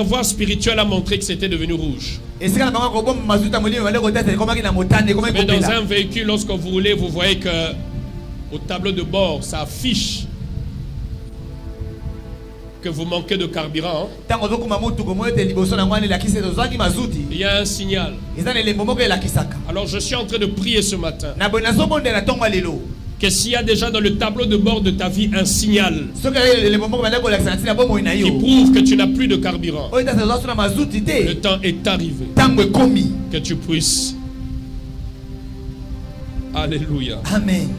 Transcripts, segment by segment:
réservoir spirituel a montré que c'était devenu rouge. Mais dans un véhicule, lorsque vous roulez, vous voyez que au tableau de bord, ça affiche que vous manquez de carburant. Il y a un signal. Alors je suis en train de prier ce matin que s'il y a déjà dans le tableau de bord de ta vie un signal qui prouve que tu n'as plus de carburant, le temps est arrivé que tu puisses, alléluia, amen,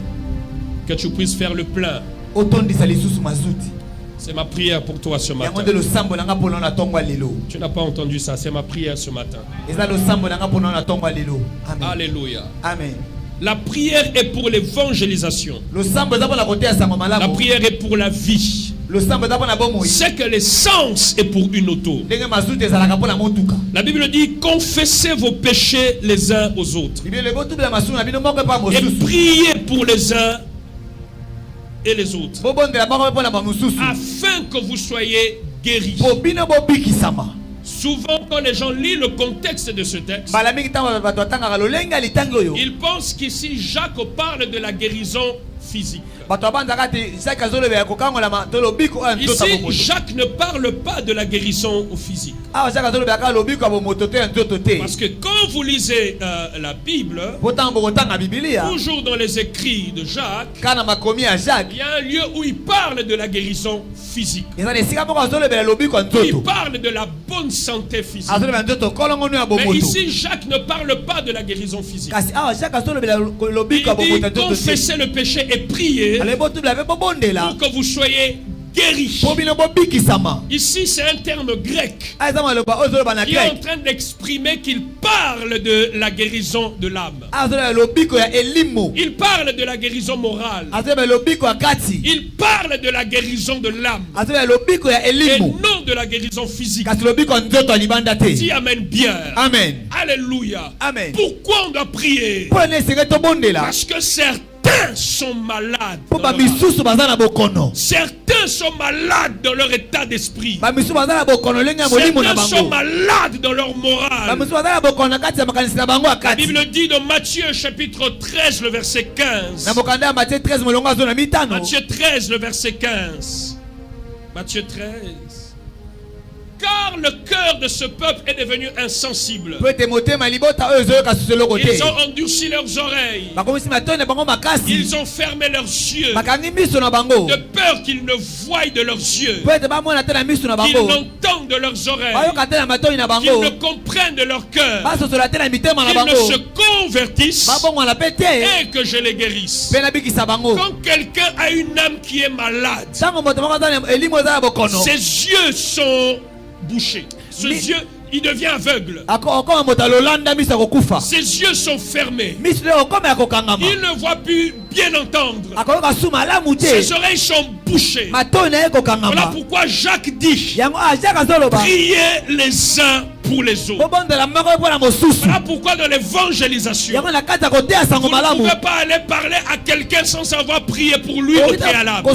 que tu puisses faire le plein. C'est ma prière pour toi ce matin. Tu n'as pas entendu ça, c'est ma prière ce matin. Alléluia. Amen. La prière est pour l'évangélisation. La prière est pour la vie. C'est que l'essence est pour une auto. La Bible dit confessez vos péchés les uns aux autres et priez pour les uns et les autres afin que vous soyez guéris. Souvent quand les gens lisent le contexte de ce texte, ils pensent qu'ici Jacques parle de la guérison physique. Ici, Jacques ne parle pas de la guérison physique. Parce que quand vous lisez la Bible, toujours dans les écrits de Jacques, il y a un lieu où il parle de la guérison physique. Il parle de la bonne santé physique. Mais ici, Jacques ne parle pas de la guérison physique. Il dit confessez le péché et priez pour que vous soyez guéris. Ici c'est un terme grec qui est en train d'exprimer qu'il parle de la guérison de l'âme. Il parle de la guérison morale. Il parle de la guérison de l'âme et non de la guérison physique. Dis amen bien. Amen. Alléluia. Amen. Pourquoi on doit prier? Parce que certains sont malades. Certains sont malades dans leur état d'esprit. Certains sont malades dans leur morale. La Bible dit dans Matthieu chapitre 13 le verset 15. Matthieu 13 le verset 15. Matthieu 13. Car le cœur de ce peuple est devenu insensible. Ils ont endurci leurs oreilles. Ils ont fermé leurs yeux. De peur qu'ils ne voient de leurs yeux, qu'ils n'entendent de leurs oreilles, qu'ils ne comprennent de leur cœur, qu'ils ne se convertissent et que je les guérisse. Quand quelqu'un a une âme qui est malade, ses yeux sont bouché. Ses yeux, il devient aveugle. Ses yeux sont fermés. Il ne voit plus bien entendre. Ses oreilles sont bouchées. Voilà pourquoi Jacques dit priez les uns pour les autres. Voilà pourquoi dans l'évangélisation, vous ne pouvez pas aller parler à quelqu'un sans savoir prier pour lui au préalable.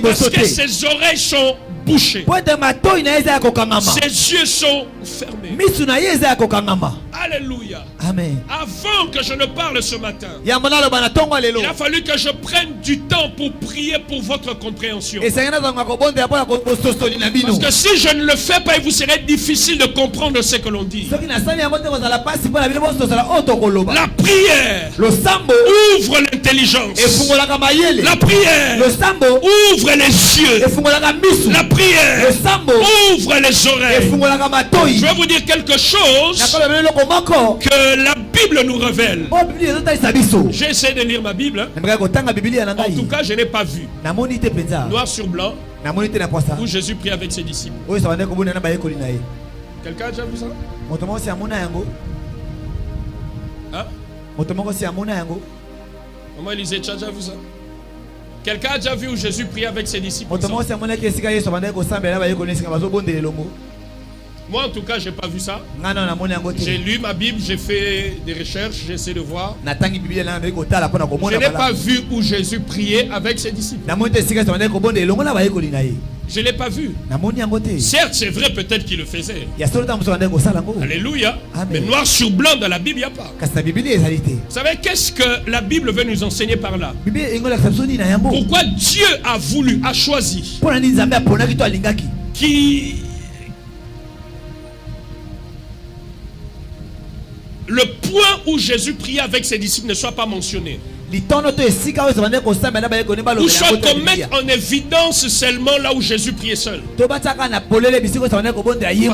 Parce que ses oreilles sont bouchées. Ses yeux sont fermés. Alléluia. Amen. Avant que je ne parle ce matin, il a fallu que je prenne du temps pour prier pour votre compréhension. Parce que si je ne le fais pas, il vous serait difficile de comprendre ce que l'on dit. La prière ouvre l'intelligence. La prière ouvre les yeux. La prière ouvre les oreilles. Je vais vous dire quelque chose que la Bible nous révèle. J'ai essayé de lire ma Bible. En tout cas, je n'ai pas vu. Noir sur blanc. Où Jésus prie avec ses disciples. Quelqu'un a déjà vu ça? Hein? Maman Élisée, tu as déjà vu ça? Quelqu'un a déjà vu où Jésus prie avec ses disciples? Moi, en tout cas, j'ai pas vu ça. J'ai lu ma Bible, j'ai fait des recherches, j'ai essayé de voir. Je n'ai pas vu où Jésus priait avec ses disciples. Je ne l'ai pas vu. Certes, c'est vrai, peut-être qu'il le faisait. Alléluia. Mais noir sur blanc dans la Bible, il n'y a pas. Vous savez, qu'est-ce que la Bible veut nous enseigner par là? Pourquoi Dieu a voulu, a choisi le point où Jésus priait avec ses disciples ne soit pas mentionné. Ou soit qu'on mette en évidence seulement là où Jésus priait seul. Parce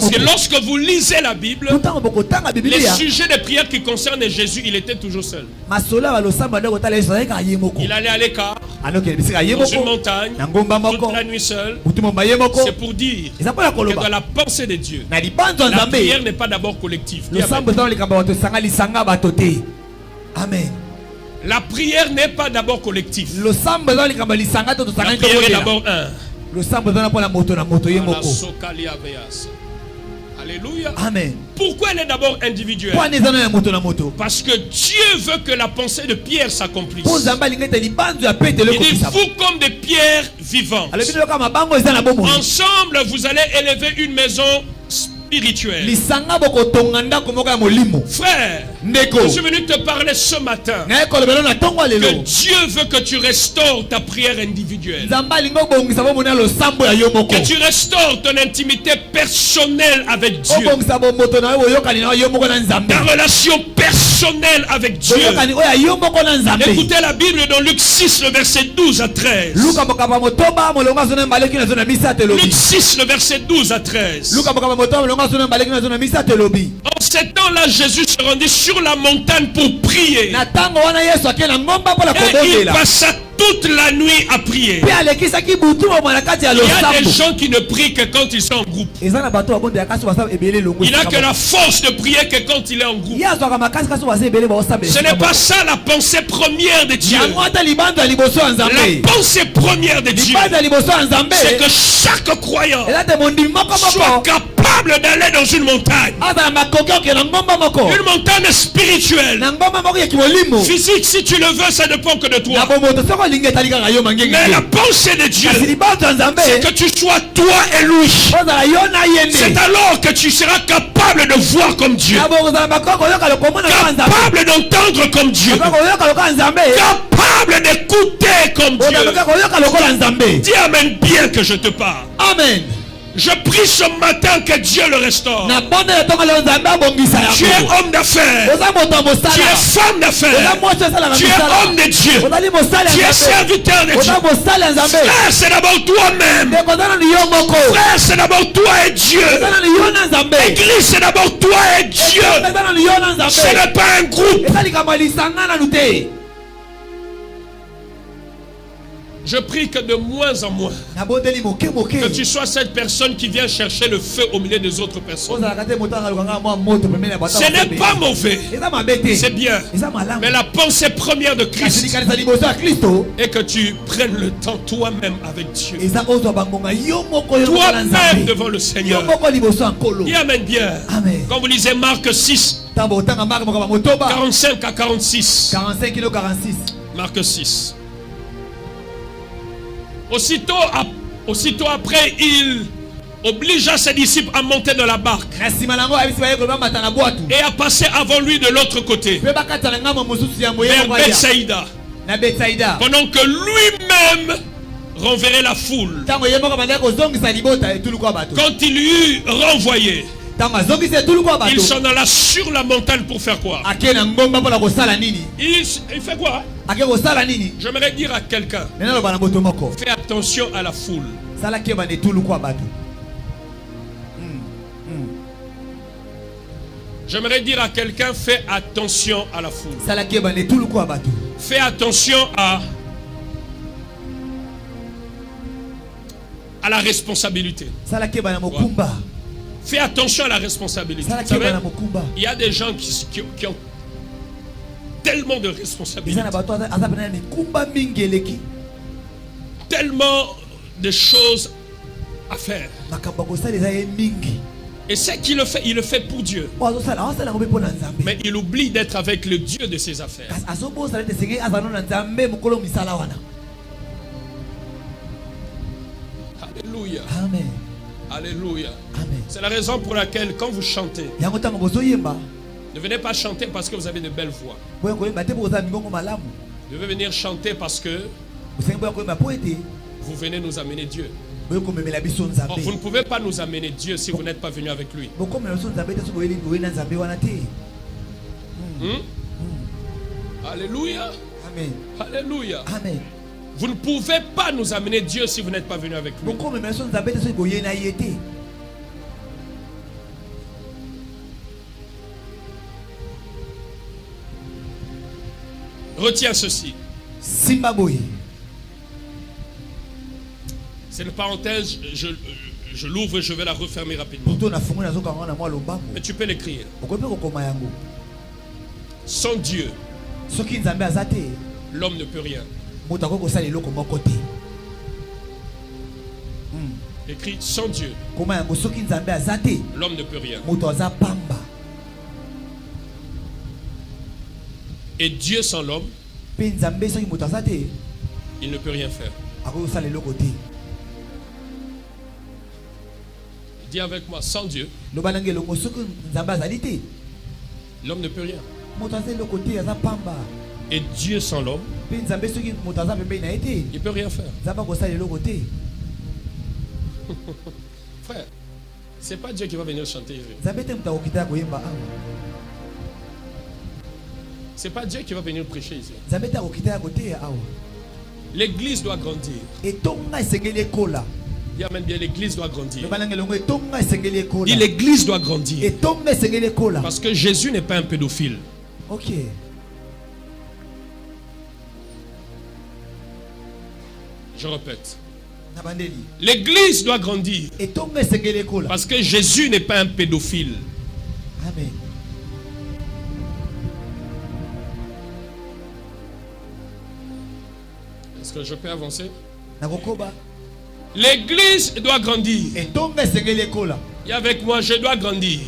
que lorsque vous lisez la Bible, les sujets de prière qui concernent Jésus, il était toujours seul. Il allait à l'écart, dans une montagne, toute la nuit seul. C'est pour dire que dans la pensée de Dieu, la prière n'est pas d'abord collective. Amen. La prière n'est pas d'abord collective. La prière est d'abord un. Alléluia. Amen. Pourquoi elle est d'abord individuelle? Parce que Dieu veut que la pensée de Pierre s'accomplisse. Il dit, vous comme des pierres vivantes, ensemble vous allez élever une maison spirituelle. Frère, je suis venu te parler ce matin que Dieu veut que tu restaures ta prière individuelle, que tu restaures ton intimité personnelle avec Dieu, ta relation personnelle avec Dieu. Écoutez la Bible dans Luc 6 le verset 12 à 13. Luc 6 le verset 12 à 13. En ces temps-là, Jésus se rendit sur la montagne pour prier. Et il passa toute la nuit à prier. Il y a des gens qui ne prient que quand ils sont en groupe. Il n'a que la force de prier que quand il est en groupe. Ce n'est pas ça la pensée première de Dieu. La pensée première de Dieu, c'est que chaque croyant soit capable d'aller dans une montagne. Une montagne spirituelle. Physique, si tu le veux, ça ne dépend que de toi. Mais la pensée de Dieu, c'est que tu sois toi et lui. C'est alors que tu seras capable de voir comme Dieu, capable d'entendre comme Dieu, capable d'écouter comme Dieu. Dis amen bien que je te parle. Amen. Je prie ce matin que Dieu le restaure. Tu es homme d'affaires. Tu es femme d'affaires. Tu es homme de Dieu. Tu es serviteur de Dieu. Frère, c'est d'abord toi-même. Frère, c'est d'abord toi et Dieu. Église, c'est d'abord toi et Dieu. Ce n'est pas un groupe. Je prie que de moins en moins, que tu sois cette personne qui vient chercher le feu au milieu des autres personnes. Ce n'est pas mauvais, c'est bien. Mais la pensée première de Christ est que tu prennes le temps toi-même avec Dieu. Toi-même devant le Seigneur. Dis amen bien. Quand vous lisez Marc 6, 45 à 46. Marc 6. Aussitôt après, il obligea ses disciples à monter dans la barque et à passer avant lui de l'autre côté, vers Bethsaïda, pendant que lui-même renverrait la foule. Quand il eut renvoyé, il s'en alla sur la montagne pour faire quoi? Il fait quoi? J'aimerais dire à quelqu'un, fais attention à la foule. J'aimerais dire à quelqu'un, fais attention à la foule. Fais attention à la responsabilité. Ouais. Fais attention à la responsabilité. Vous savez, il y a des gens qui ont tellement de responsabilités, tellement de choses à faire. Et c'est qu'il le fait, il le fait pour Dieu. Mais il oublie d'être avec le Dieu de ses affaires. Alléluia. Amen. Alléluia. Amen. C'est la raison pour laquelle quand vous chantez, ne venez pas chanter parce que vous avez de belles voix. Vous devez venir chanter parce que vous venez nous amener Dieu. Oh, vous ne pouvez pas nous amener Dieu si vous n'êtes pas venu avec lui. Alléluia. Amen. Alléluia. Amen. Vous ne pouvez pas nous amener Dieu si vous n'êtes pas venu avec lui. Retiens ceci. C'est une parenthèse, je l'ouvre et je vais la refermer rapidement. Mais tu peux l'écrire. Sans Dieu, l'homme ne peut rien. Écrit sans Dieu, l'homme ne peut rien. Et Dieu sans l'homme, il ne peut rien faire. Dis avec moi, sans Dieu, l'homme ne peut rien. Et Dieu sans l'homme, il ne peut rien faire. Frère, c'est pas Dieu qui va venir chanter ici. C'est pas Dieu qui va venir prêcher ici. L'église doit grandir. Dis amen bien, l'église doit grandir. Dis l'église doit grandir. Parce que Jésus n'est pas un pédophile. Ok. Je répète. L'église doit grandir. Parce que Jésus n'est pas un pédophile. Amen. Est-ce que je peux avancer? L'église doit grandir. Et avec moi, je dois grandir.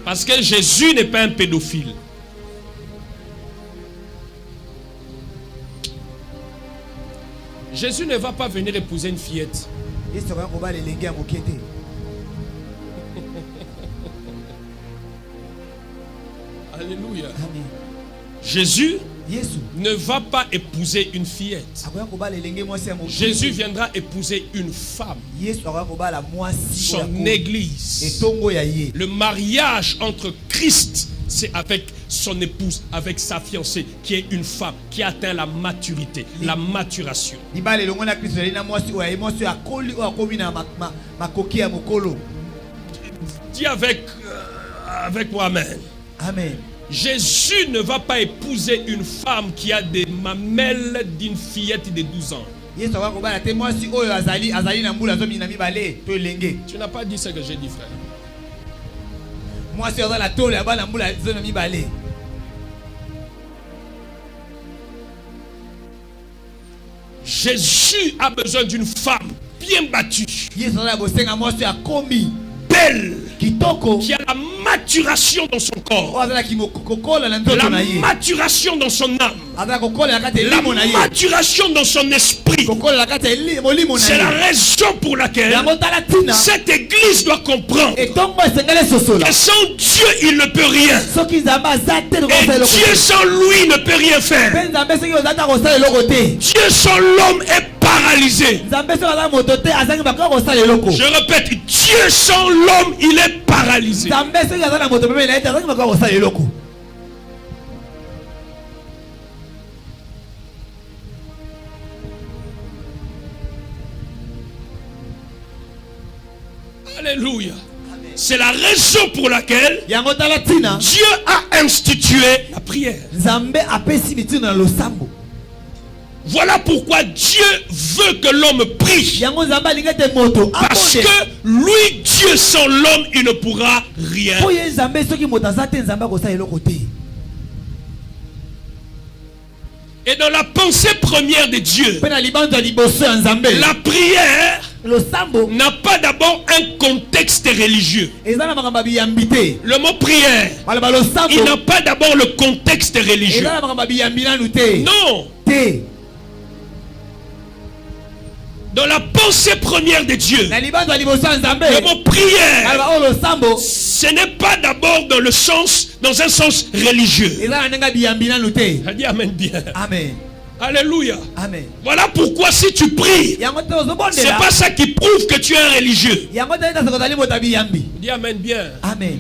Parce que Jésus n'est pas un pédophile. Jésus ne va pas venir épouser une fillette. Alléluia. Jésus ne va pas épouser une fillette. Jésus viendra épouser une femme. Son église. Le mariage entre Christ, c'est avec son épouse, avec sa fiancée, qui est une femme qui atteint la maturité, la maturation. Dis avec moi, amen. Amen. Jésus ne va pas épouser une femme qui a des mamelles d'une fillette de 12 ans. Tu n'as pas dit ce que j'ai dit, frère. Jésus a besoin d'une femme bien battue, belle, qui a la maturation dans son corps, la maturation dans son âme, la maturation dans son esprit. C'est la raison pour laquelle cette église doit comprendre que sans Dieu il ne peut rien, et Dieu sans lui ne peut rien faire. Dieu sans l'homme est paralysé. Je répète, Dieu sans l'homme il est paralysé. Alléluia. C'est la raison pour laquelle Dieu a institué la prière. Voilà pourquoi Dieu veut que l'homme prie. Parce que lui, Dieu sans l'homme, il ne pourra rien. Et dans la pensée première de Dieu, la prière n'a pas d'abord un contexte religieux. Le mot prière, il n'a pas d'abord le contexte religieux. Non. Dans la pensée première de Dieu, le mot prière, ce n'est pas d'abord dans un sens religieux. Je dis amen bien. Amen. Alléluia. Amen. Voilà pourquoi si tu pries, c'est pas ça qui prouve que tu es un religieux. Dis amen bien. Amen.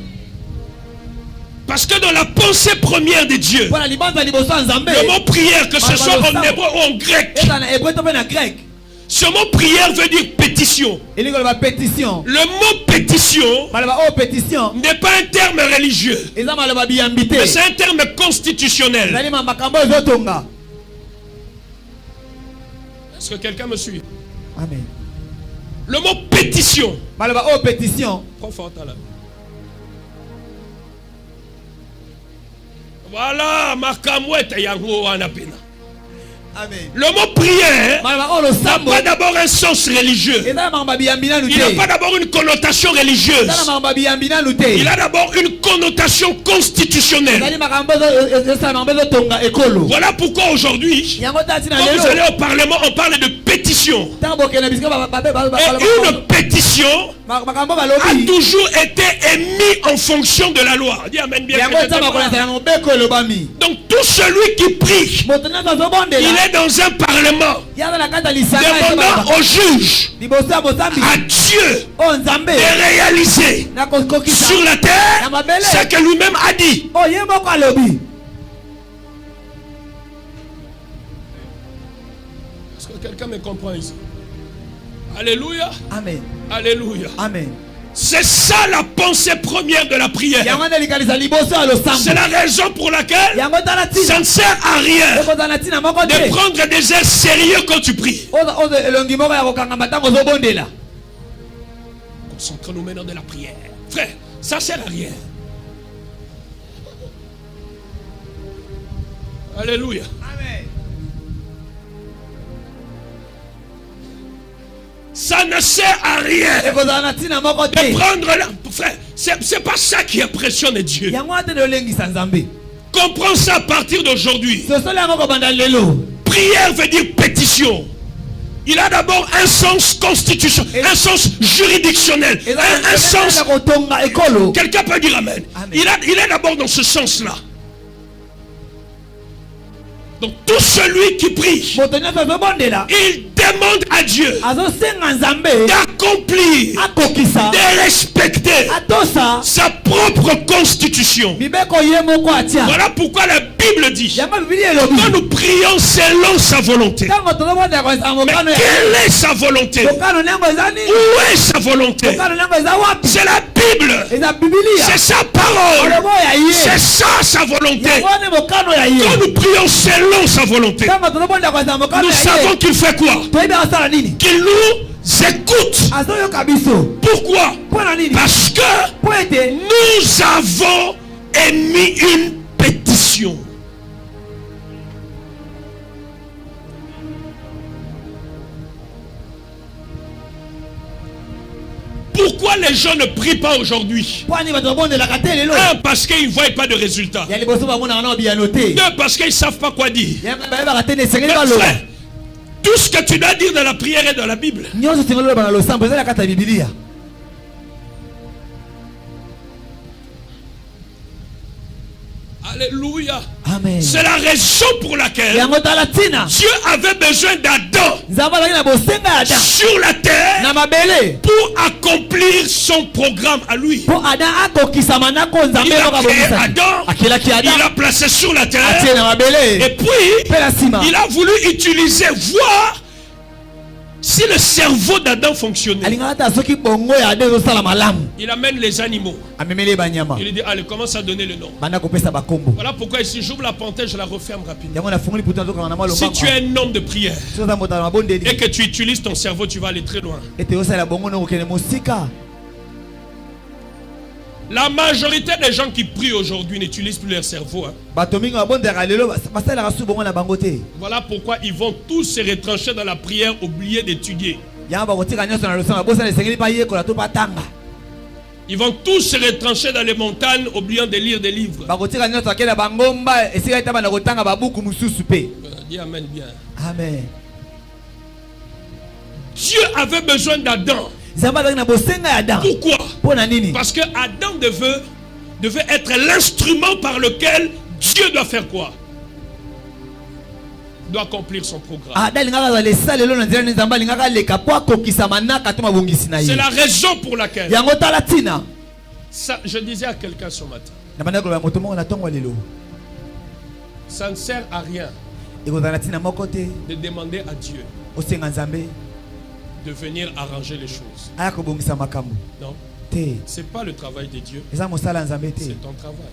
Parce que dans la pensée première de Dieu, le mot prière, que ce soit en hébreu ou en grec, ce mot prière veut dire pétition. Le mot pétition n'est pas un terme religieux, mais c'est un terme constitutionnel. Est-ce que quelqu'un me suit? Amen. Le mot pétition. Trop fort là. Voilà, makamouette yango anapena. Amen. Le mot prière n'a pas d'abord un sens religieux. Il n'a pas d'abord une connotation religieuse. Il a d'abord une connotation constitutionnelle. Voilà pourquoi aujourd'hui, quand vous allez au Parlement, on parle de pétition. Et une pétition a toujours été émise en fonction de la loi. Dis amen bien. Donc tout celui qui prie, il est dans un parlement demandant au juge, à Dieu, de réaliser sur la terre ce que lui-même a dit. Est-ce que quelqu'un me comprend ici? Alléluia. Amen. Alléluia. Amen. C'est ça la pensée première de la prière. C'est la raison pour laquelle ça ne sert à rien de prendre des airs sérieux quand tu pries. Concentrons-nous maintenant de la prière. Frère, ça ne sert à rien. Alléluia. Amen. Ça ne sert à rien de prendre la... Frère, c'est pas ça qui impressionne Dieu. Comprends ça à partir d'aujourd'hui. Prière veut dire pétition. Il a d'abord un sens constitutionnel, un sens juridictionnel, un sens... Quelqu'un peut dire amen. Il est d'abord dans ce sens-là. Donc tout celui qui prie, il demande à Dieu d'accomplir, de respecter sa propre constitution. Voilà pourquoi la Bible dit, quand nous prions selon sa volonté. Mais quelle est sa volonté? Où est sa volonté? C'est la Bible. C'est sa parole. C'est ça sa volonté. Quand nous prions selon sa volonté, nous savons qu'il fait quoi? Qu'il nous écoute. Pourquoi? Parce que nous avons émis une pétition. Pourquoi les gens ne prient pas aujourd'hui? Un, parce qu'ils ne voient pas de résultats. Deux, parce qu'ils ne savent pas quoi dire. Frère, tout ce que tu dois dire dans la prière est dans la Bible. Alléluia. Amen. C'est la raison pour laquelle Dieu avait besoin d'Adam sur la terre pour accomplir son programme à lui. Il a créé Adam, il a placé sur la terre, et puis il a voulu utiliser, voir si le cerveau d'Adam fonctionnait. Il amène les animaux. Il dit, allez, commence à donner le nom. Voilà pourquoi ici j'ouvre la parenthèse, je la referme rapidement. Si tu es un homme de prière et que tu utilises ton cerveau, tu vas aller très loin. La majorité des gens qui prient aujourd'hui n'utilisent plus leur cerveau. Voilà pourquoi ils vont tous se retrancher dans la prière, oublier d'étudier. Ils vont tous se retrancher dans les montagnes, oubliant de lire des livres. Dis amen bien. Amen. Dieu avait besoin d'Adam. Pourquoi? Parce que Adam devait être l'instrument par lequel Dieu doit faire quoi? Doit accomplir son programme. C'est la raison pour laquelle ça, je disais à quelqu'un ce matin, ça ne sert à rien de demander à Dieu de venir arranger les choses. Non, c'est pas le travail de Dieu, c'est ton travail.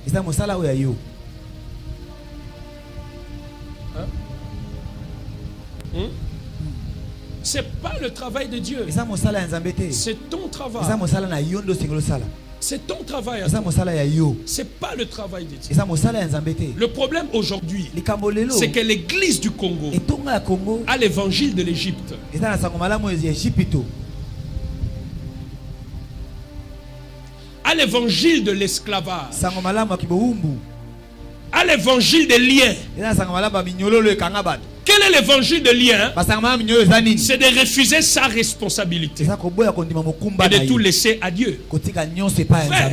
Hein? C'est pas le travail de Dieu, c'est ton travail. C'est ton travail. C'est pas le travail de Dieu. Le problème aujourd'hui, c'est que l'église du Congo a l'évangile de l'Égypte. A l'évangile de l'esclavage. A l'évangile des liens. Quel est l'évangile de lien? C'est de refuser sa responsabilité et de tout laisser à Dieu. Frère,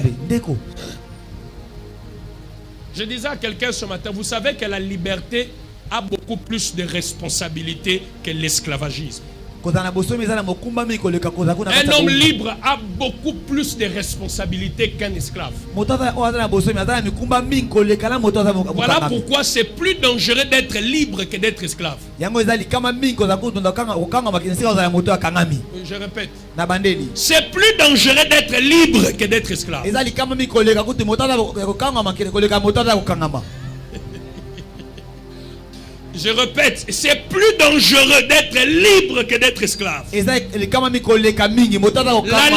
je disais à quelqu'un ce matin, vous savez que la liberté a beaucoup plus de responsabilités que l'esclavagisme. Un homme libre a beaucoup plus de responsabilités qu'un esclave. Voilà pourquoi c'est plus dangereux d'être libre que d'être esclave. Je répète, c'est plus dangereux d'être libre que d'être esclave. Je répète, c'est plus dangereux d'être libre que d'être esclave. La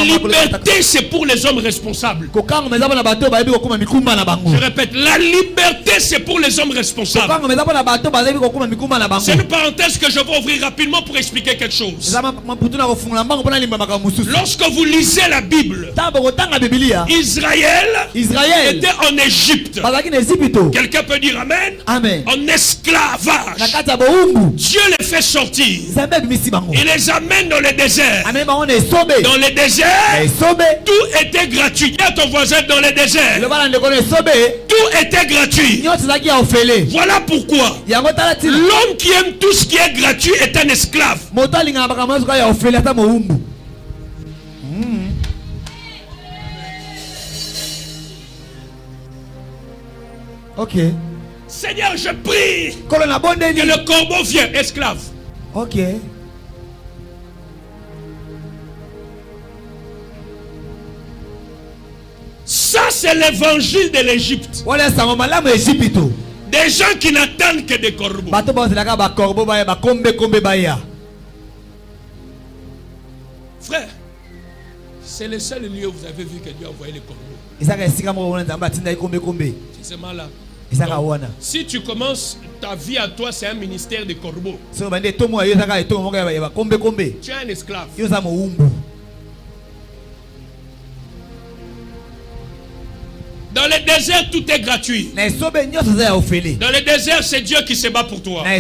liberté, c'est pour les hommes responsables. Je répète, la liberté, c'est pour les hommes responsables. C'est une parenthèse que je vais ouvrir rapidement pour expliquer quelque chose. Lorsque vous lisez la Bible, Israël était en Égypte. Quelqu'un peut dire Amen? En esclavage. Dieu les fait sortir. Il les amène dans le désert. Dans le désert, tout était gratuit. Dis à ton voisin, dans le désert, tout était gratuit. Voilà pourquoi l'homme qui aime tout ce qui est gratuit est un esclave. Ok. Seigneur, je prie que le corbeau vienne, esclave. Ok. Ça, c'est l'évangile de l'Égypte. Des gens qui n'attendent que des corbeaux. Frère, c'est le seul lieu où vous avez vu que Dieu a envoyé les corbeaux. C'est ce mal-là. Donc, si tu commences ta vie à toi, c'est un ministère de corbeaux. Tu es un esclave. Dans le désert, tout est gratuit. Dans le désert, c'est Dieu qui se bat pour toi. Dans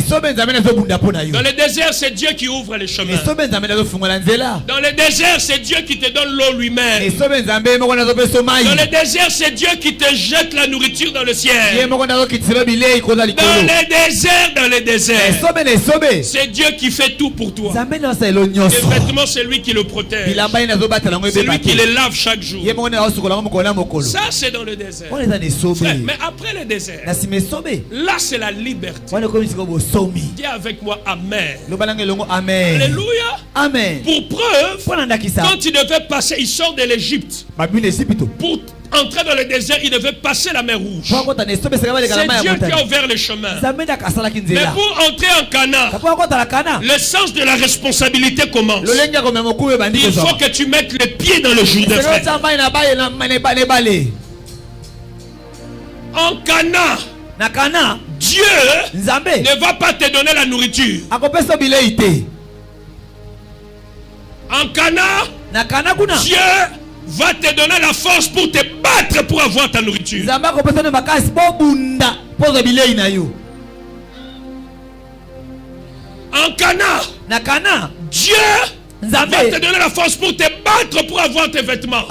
le désert, c'est Dieu qui ouvre les chemins. Dans le désert, c'est Dieu qui te donne l'eau lui-même. Dans le désert, c'est Dieu qui te jette la nourriture dans le ciel. Dans le désert, c'est Dieu qui fait tout pour toi. Les vêtements, c'est lui qui le protège. C'est lui qui les lave chaque jour. Ça, c'est dans le désert. Frère, mais après le désert, là c'est la liberté. Dis avec moi Amen. Alléluia. Amen. Pour preuve, quand il devait passer, il sort de l'Égypte. Pour entrer dans le désert, il devait passer la mer Rouge. C'est Dieu qui a ouvert le chemin. Mais pour entrer en Canaan, le sens de la responsabilité commence. Il faut que tu mettes les pieds dans le Jourdain. En Canaan, Dieu ne va pas te donner la nourriture. En Cana, Dieu va te donner la force pour te battre pour avoir ta nourriture. En Cana, Dieu va te donner la force pour te battre pour avoir tes vêtements.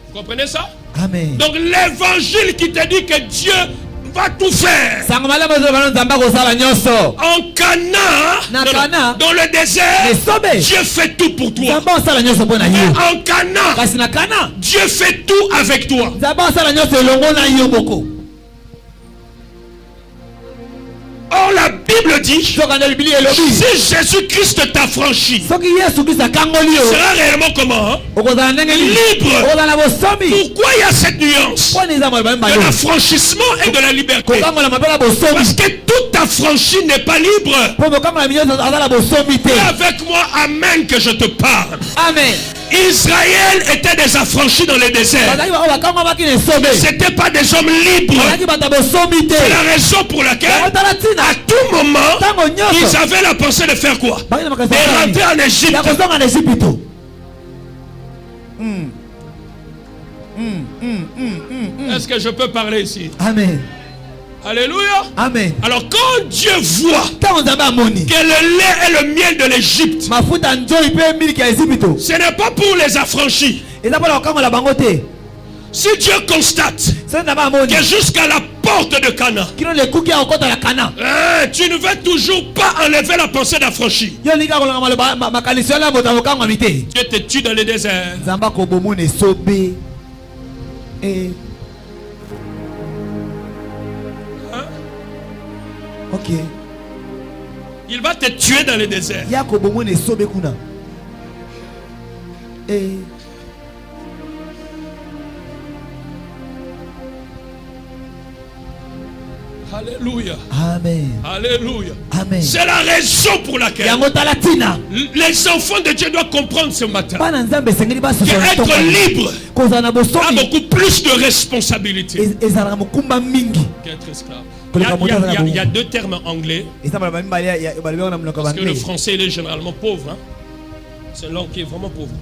Vous comprenez ça? Amen. Donc l'évangile qui te dit que Dieu va tout faire. En Cana, dans le désert, Dieu fait tout pour toi. En Cana, Dieu fait tout avec toi. Or la Bible dit, si Jésus-Christ t'a franchi, sera réellement comment? Libre. Pourquoi il y a cette nuance de l'affranchissement et de la liberté? Parce que tout affranchi n'est pas libre. Et avec moi, amen, que je te parle. Amen. Israël était des affranchis dans le désert. Ce n'étaient pas des hommes libres. C'est la raison pour laquelle à tout moment ils avaient la pensée de faire quoi? De rentrer en Égypte. Est-ce que je peux parler ici? Amen. Alléluia. Amen. Alors quand Dieu voit que le lait et le miel de l'Égypte, ce n'est pas pour les affranchis. Si Dieu constate que jusqu'à la porte de Cana, tu ne veux toujours pas enlever la pensée d'affranchi, Dieu te tue dans le désert. Ok. Il va te tuer dans le désert. Alléluia. Amen. Alléluia. Amen. C'est la raison pour laquelle les enfants de Dieu doivent comprendre ce matin qu'être libre a beaucoup plus de responsabilités qu'être esclave. Il y a deux termes anglais. Parce que le français il est généralement pauvre. Hein? C'est une langue qui est vraiment pauvre.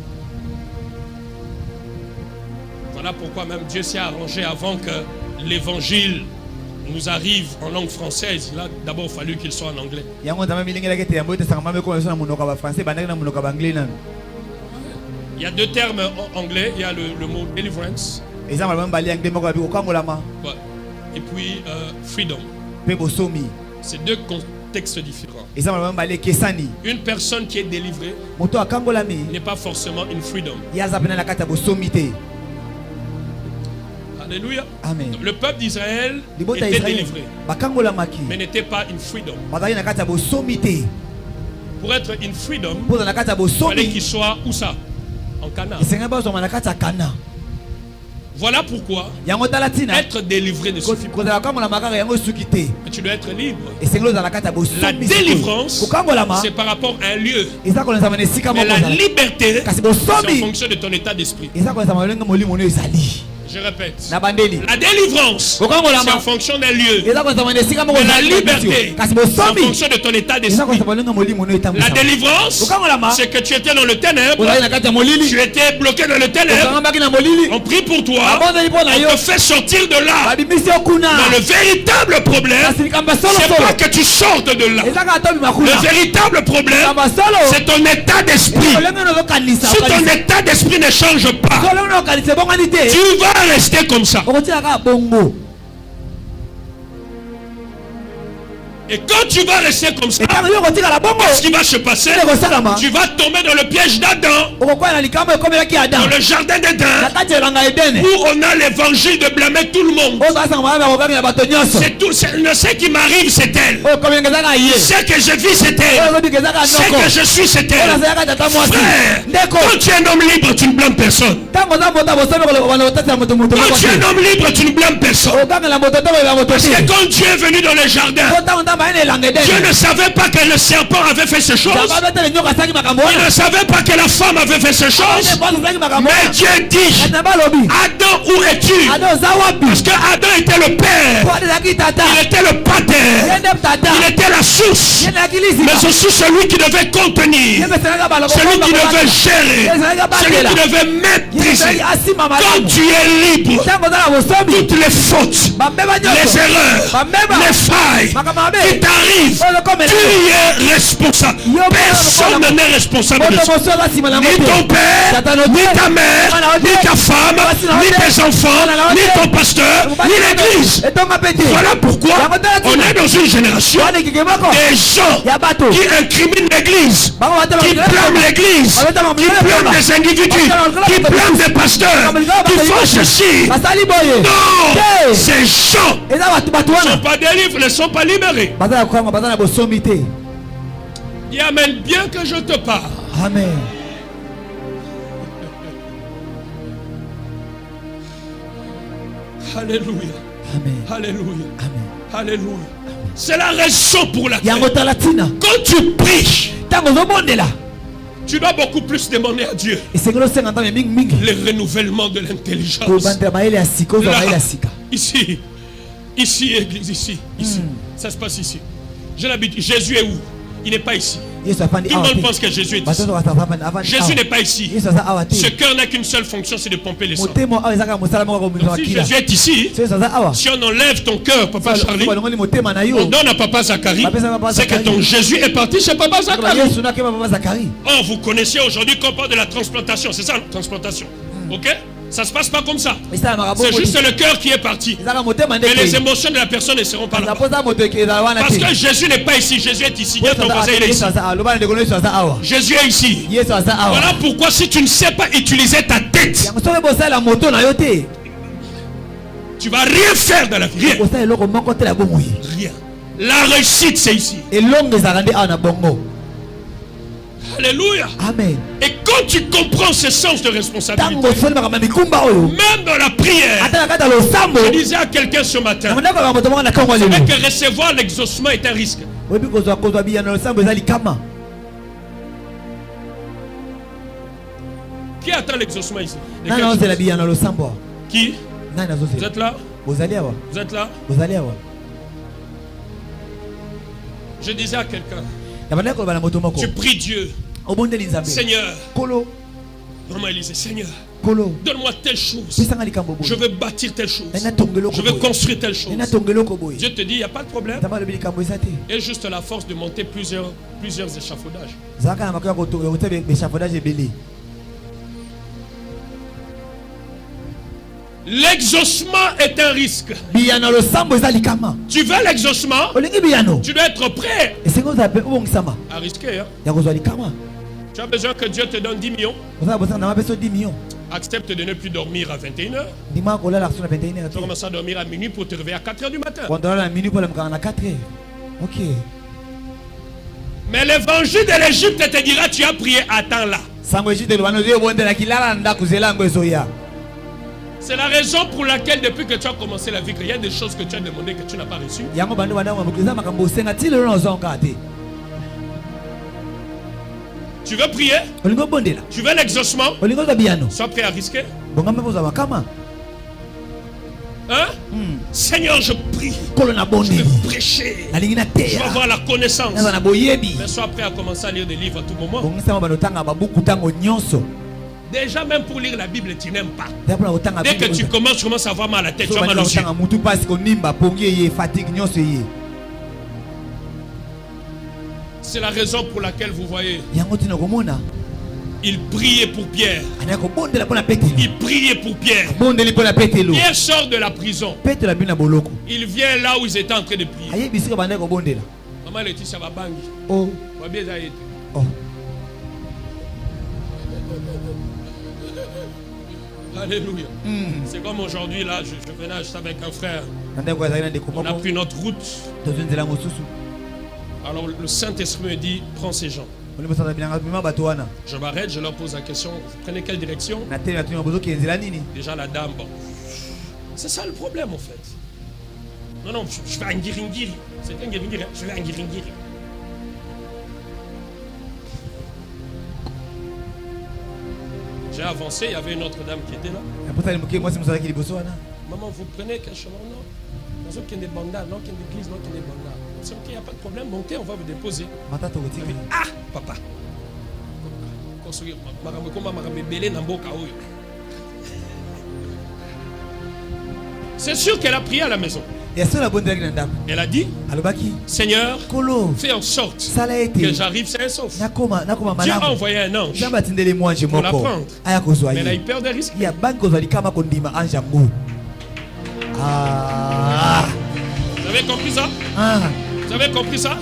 Voilà pourquoi même Dieu s'est arrangé avant que l'évangile nous arrive en langue française. Il a d'abord fallu qu'il soit en anglais. Il y a deux termes en anglais. Il y a le mot deliverance. Ouais. Et puis freedom. C'est deux contextes différents. Une personne qui est délivrée n'est pas forcément une freedom. Alléluia. Amen. Le peuple d'Israël était délivré, mais n'était pas une freedom. Pour être une freedom, il fallait qu'il soit où ça? En Cana. Voilà pourquoi être délivré ne suffit pas. Mais tu dois être libre. La délivrance, c'est par rapport à un lieu. Mais la liberté, c'est en fonction de ton état d'esprit. Je répète. La délivrance, c'est en fonction d'un lieu. Mais la liberté, c'est en fonction de ton état d'esprit. La délivrance, c'est que tu étais dans le ténèbre. Tu étais bloqué dans le ténèbre. On prie pour toi. On te fait sortir de là. Mais le véritable problème, c'est pas que tu sortes de là. Le véritable problème, c'est ton état d'esprit. Si ton état d'esprit ne change pas, tu vas rester comme ça. Et quand tu vas rester comme ça, qu'est-ce qui va se passer? Tu vas tomber dans le piège d'Adam, dans le jardin d'Éden, où on a l'évangile de blâmer tout le monde. C'est tout. Ce qui m'arrive, c'est elle. Ce que je vis, c'est elle. Ce que je suis, c'est elle. Frère, quand tu es un homme libre, tu ne blâmes personne. Quand tu es un homme libre, tu ne blâmes personne. Parce que quand Dieu est venu dans le jardin, Je ne savais pas que le serpent avait fait ces choses. Il ne savait pas que la femme avait fait ces choses. Mais Dieu dit, Adam, où es-tu? Parce que Adam était le père. Il était le pater. Il était la source. Mais aussi celui qui devait contenir. Celui qui devait gérer. Celui qui devait maîtriser. Quand tu es libre, toutes les fautes, les erreurs, les failles qui t'arrivent, tu es responsable. Personne n'est responsable de ça. Ni ton père, ni ta mère, ni ta femme, ni tes enfants, ni ton pasteur, ni l'église. Voilà pourquoi on est dans une génération des gens qui incriminent l'église, qui blâment l'église, qui blâment les individus, qui blâment les pasteurs, qui font ceci. Non, ces gens ne sont pas délivrés, ne sont pas libérés. Dis amen, bien que je te parle. Amen. Alléluia. Amen. Alléluia. Amen. Alléluia. C'est la raison pour laquelle quand tu pries, tu dois beaucoup plus demander à Dieu le renouvellement de l'intelligence. Ici, église, ici. Ça se passe ici. J'ai l'habitude. Jésus est où? Il n'est pas ici. Tout le monde pense que Jésus est ici. Jésus n'est pas ici. Ce cœur n'a qu'une seule fonction, c'est de pomper les sangs. Donc si Jésus est ici, si on enlève ton cœur, Papa Charlie, on donne à Papa Zacharie, c'est que ton Jésus est parti chez Papa Zacharie. Oh, vous connaissez aujourd'hui qu'on parle de la transplantation, c'est ça la transplantation. Ok? Ça se passe pas comme ça. C'est juste le cœur qui est parti. Mais les émotions de la personne ne seront pas là. Parce que Jésus n'est pas ici. Jésus est ici. Ton voisin, il est ici. Jésus est ici. Voilà pourquoi si tu ne sais pas utiliser ta tête, tu vas rien faire dans la vie. Rien. La réussite, c'est ici. Alléluia. Amen. Et quand tu comprends ce sens de responsabilité, même dans la prière, je disais à quelqu'un ce matin, c'est vrai que recevoir l'exaucement est un risque. Qui attend l'exaucement ici? Qui? Vous êtes là? Vous êtes là? Je disais à quelqu'un, tu pries Dieu, Seigneur, vraiment Élisée, Seigneur, donne-moi telle chose, je veux bâtir telle chose, je veux construire telle chose. Dieu te dit, il n'y a pas de problème. Et juste la force de monter plusieurs échafaudages. L'exaucement est un risque. Tu veux l'exaucement? Tu dois être prêt à risquer. Tu as besoin que Dieu te donne 10 millions. Accepte de ne plus dormir à 21h. Tu commences à dormir à minuit pour te réveiller à 4h du matin. Mais l'évangile de l'Égypte te dira, tu as prié, attends là. C'est la raison pour laquelle depuis que tu as commencé la vie, il y a des choses que tu as demandé que tu n'as pas reçues. Tu veux prier? Tu veux l'exaucement? Sois prêt à risquer. Hein? Seigneur, je prie. Je veux prêcher. Je veux avoir la connaissance. Mais sois prêt à commencer à lire des livres à tout moment. Déjà, même pour lire la Bible, tu n'aimes pas. Dès que tu commences à avoir mal à la tête, tu as mal aux yeux. C'est la raison pour laquelle vous voyez, il priait pour Pierre. Il priait pour Pierre. Pierre sort de la prison. Il vient là où ils étaient en train de prier. Maman Laetitia va bangi. Oh. Alléluia. C'est comme aujourd'hui, là, je venais juste avec un frère. On a pris notre route. Alors le Saint-Esprit me dit, prends ces gens. Je m'arrête, je leur pose la question, vous prenez quelle direction? Déjà la dame, bon. C'est ça le problème en fait. Non, je fais un guiri. C'est un guéringiri. Je vais un guéringiri. J'ai avancé, il y avait une autre dame qui était là. Maman, vous prenez quel chemin? Non. Nous sommes qui des bandas, non, qui des églises, non, qui des bandas. C'est ok, il n'y a pas de problème. Montez, on va vous déposer. Ah, papa. C'est sûr qu'elle a prié à la maison. Elle a dit, Seigneur, fais en sorte que j'arrive sain et sauf. Dieu a envoyé un ange pour la prendre. Mais elle a eu peur des risques. Vous avez compris ça? Vous avez compris ça?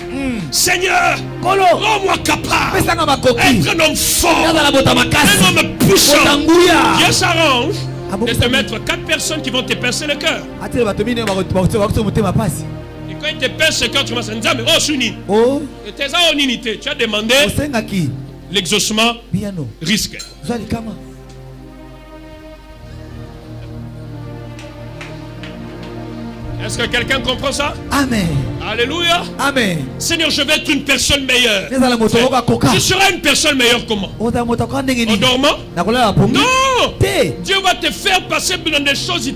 Seigneur, rends-moi capable d'être un homme fort, un homme puissant. Dieu s'arrange de te mettre 4 personnes qui vont te percer le cœur. Et quand ils te percent le cœur, tu vas se dire, mais tu as demandé l'exaucement risqué. Est-ce que quelqu'un comprend ça? Amen. Alléluia. Amen. Seigneur, je vais être une personne meilleure. Je serai une personne meilleure comment? En dormant? Non. Dieu va te faire passer dans des choses.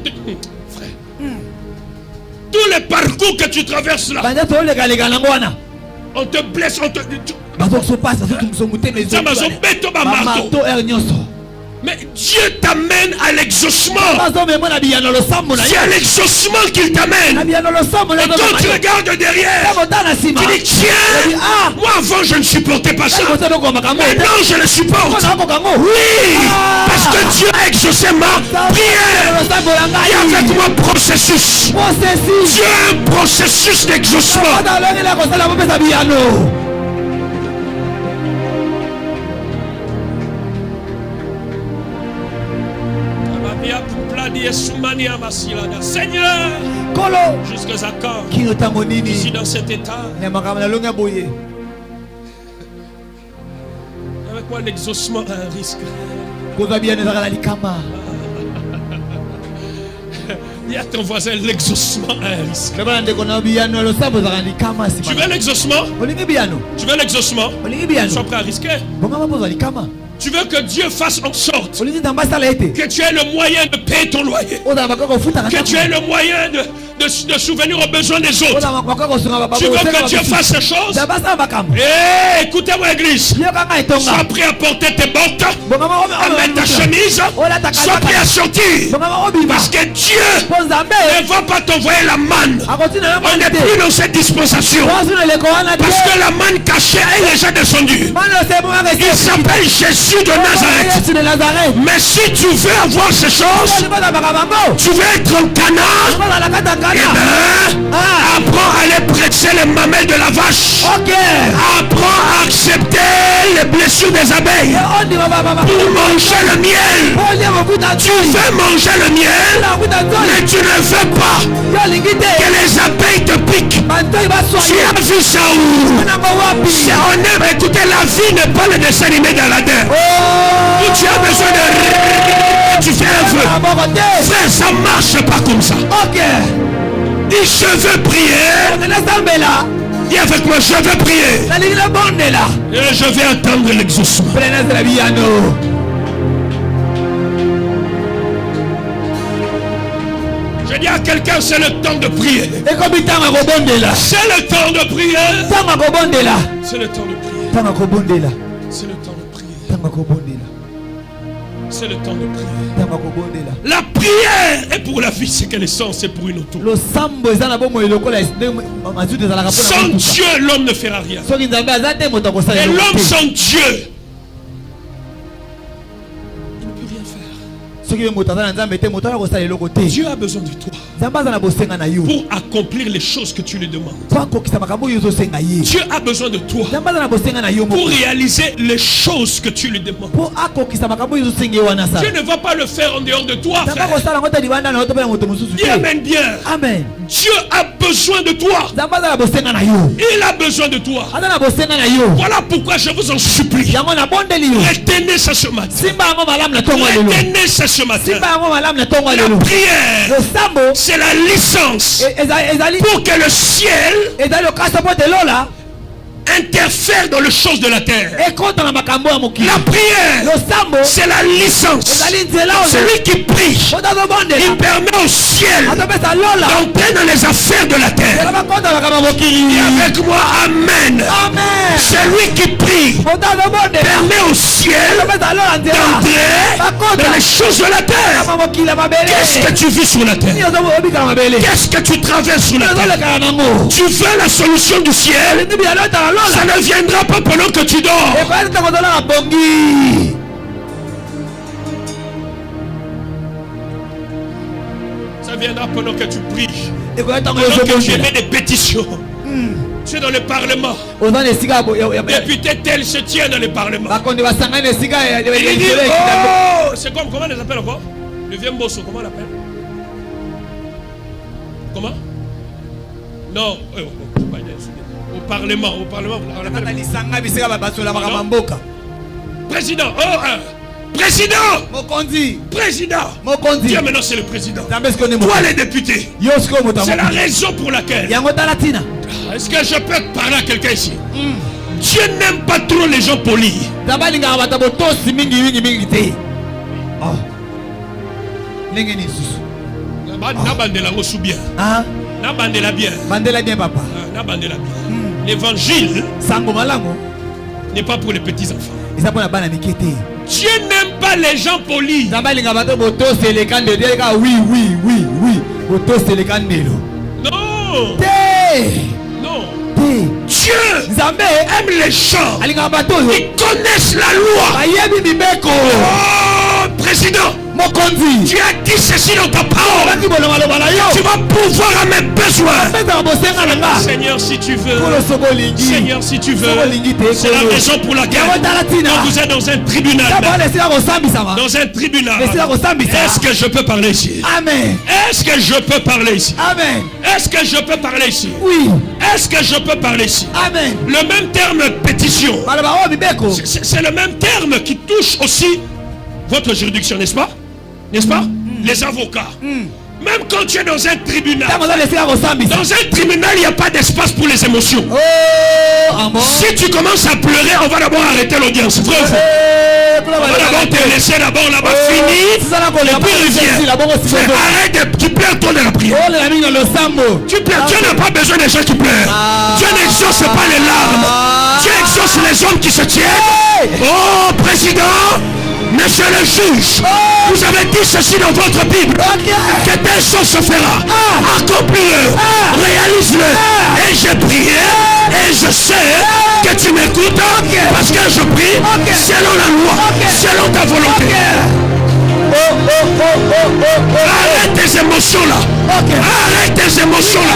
Frère. Tous les parcours que tu traverses là. On te blesse, on te... Mais Dieu t'amène à l'exaucement. C'est à l'exaucement qu'il t'amène. Et quand tu regardes derrière, tu dis tiens, moi avant je ne supportais pas ça. Maintenant je le supporte. Oui, parce que Dieu a exaucé ma prière. Et avec moi processus. Dieu a un processus d'exaucement. Seigneur, jusqu'à quand je suis dans cet état? Avec moi l'exaucement a un risque. Dis à ton voisin, l'exaucement a un risque. Tu veux l'exaucement? Tu veux l'exaucement? Sois prêt à risquer. Tu veux que Dieu fasse en sorte que tu aies le moyen de payer ton loyer, que tu aies le moyen de souvenir aux besoins des autres. Tu veux que Dieu fasse ces choses? Écoutez-moi, église. Sois prêt à porter tes bottes, à mettre ta chemise. Sois prêt à sortir. Parce que Dieu ne va pas t'envoyer la manne. On n'est plus dans cette dispensation. Parce que la manne cachée est déjà descendue. Il s'appelle Jésus de Nazareth. Mais si tu veux avoir ces choses, tu veux être un canard, apprends à aller presser les mamelles de la vache. Apprends à accepter les blessures des abeilles pour manger le miel. Tu veux manger le miel, mais tu ne veux pas que les abeilles te piquent. Tu as vu ça où? C'est honnête. Écoutez, la vie n'est pas le dessin animé d'Aladin. Où tu as besoin de... Tu fais un vœu. Frère, ça marche pas comme ça. Dis je veux prier. Dis avec moi, je veux prier. Et je vais attendre l'exaucement. Je dis à quelqu'un, c'est le temps de prier. C'est le temps de prier. C'est le temps de prier. C'est le temps de prier. C'est le temps de prier. La prière est pour la vie, c'est quelle essence, c'est pour une auto. Sans Dieu, l'homme ne fera rien. Et l'homme sans Dieu, il ne peut rien faire. Dieu a besoin de toi pour accomplir les choses que tu lui demandes. Dieu a besoin de toi pour réaliser les choses que tu lui demandes. Dieu ne va pas le faire en dehors de toi, frère. Dis amen bien. Amen. Dieu a besoin de toi. Il a besoin de toi. Voilà pourquoi je vous en supplie. Retenez ça ce matin. Retenez ça ce ce matin. La prière, c'est la licence pour que le ciel interfère dans les choses de la terre. La prière, c'est la licence. Celui qui prie, il permet au ciel d'entrer dans les affaires de la terre. Et avec moi, amen. Celui qui prie permet au ciel d'entrer dans les choses de la terre. Qu'est-ce que tu vis sur la terre? Qu'est-ce que tu traverses sur la terre? Tu veux la solution du ciel? Ça ne viendra pas pendant que tu dors. Ça viendra pendant que tu pries. Pendant que tu émets des pétitions. Tu es dans le parlement. Député tel se tient dans le parlement. Il dit, oh, c'est comme, comment on les appelle encore? Le vieux Mbosso, comment on l'appelle? Comment? Non, au parlement, président, président. Dieu maintenant c'est le président. Toi les députés. C'est la raison pour laquelle. Est-ce que je peux parler à quelqu'un ici? Dieu n'aime pas trop les gens polis. Bandela bien. Bandela bien, papa. Bandela bien. L'évangile n'est pas pour les petits enfants. Dieu n'aime pas les gens polis. Non. Dieu aime les gens. Ils connaissent la loi. Oh, président. Tu as dit ceci dans ta parole. Tu vas pouvoir à mes besoins. Seigneur, si tu veux. Seigneur, si tu veux. C'est la raison pour laquelle vous êtes dans un tribunal. Dans un tribunal. Est-ce que je peux parler ici? Amen. Est-ce que je peux parler ici? Amen. Est-ce que je peux parler ici? Oui. Est-ce que je peux parler ici? Amen. Le même terme pétition. C'est le même terme qui touche aussi votre juridiction, n'est-ce pas? N'est-ce pas? Les avocats. Même quand tu es dans un tribunal, il n'y a pas d'espace pour les émotions. Si tu commences à pleurer, on va d'abord arrêter l'audience. Vrai ou faux? On va d'abord te laisser d'abord là-bas fini. Et puis reviens. Arrête, tu pleures toi de la prière. Tu pleures. Dieu n'a pas besoin des gens qui pleurent. Dieu n'exauce pas les larmes. Dieu exauce les hommes qui se tiennent. Oh, président, monsieur le juge, vous avez dit ceci dans votre Bible, que telle chose se fera. Accomplis-le, réalise-le. Et j'ai prié, et je sais que tu m'écoutes, parce que je prie selon la loi, selon ta volonté. Arrête tes émotions là. Arrête tes émotions là.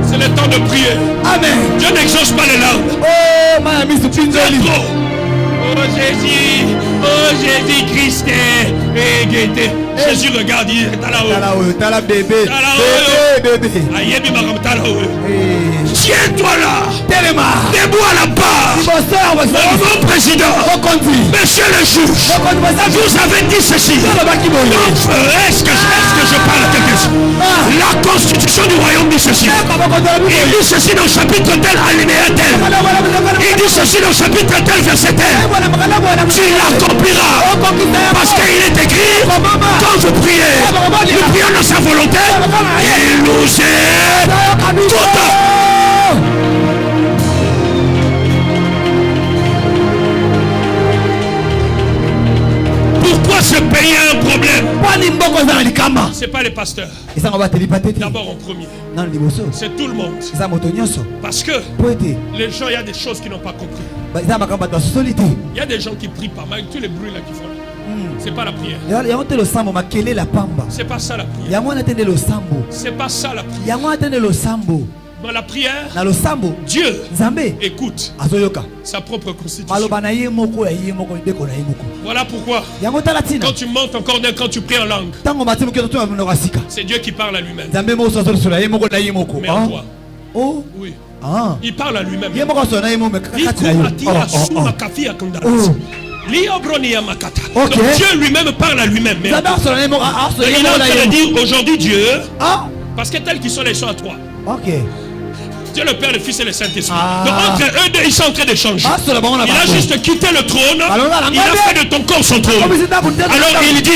C'est le temps de prier. Amen. Dieu n'exauce pas les larmes. Oh Jésus, oh Jésus Christ, Jésus regarde, il est là-haut. T'as la bébé. Tiens-toi là. Debout à la barre. Mon président, monsieur le juge, vous avez dit ceci. Est-ce que je parle à quelqu'un? La constitution du royaume dit ceci. Il dit ceci dans le chapitre tel, alinéa tel. Il dit ceci dans le chapitre tel, verset tel. Tu l'accompliras. Parce qu'il est écrit, quand vous priez, nous prions dans sa volonté. Il nous est tout. Pourquoi ce pays a un problème? C'est pas les pasteurs. D'abord en premier. C'est tout le monde. Parce que les gens, il y a des choses qu'ils n'ont pas compris. Il y a des gens qui prient pas mal, tous les bruits là qui font là. C'est pas la prière. C'est pas ça la prière. C'est pas ça la prière. Dans la prière, Dieu écoute sa propre constitution. Voilà pourquoi quand tu montes encore quand tu pries en langue, c'est Dieu qui parle à lui-même. Mais en toi, oui. Il parle à lui-même. Donc Dieu lui-même parle à lui-même. Il est en train de dire aujourd'hui Dieu, parce que tels qu'ils sont les sont à trois. Dieu le Père, le Fils et le Saint-Esprit. Donc entre eux deux, ils sont en train de changer. Il a juste quitté le trône. Il a fait de ton corps son trône. Alors il dit,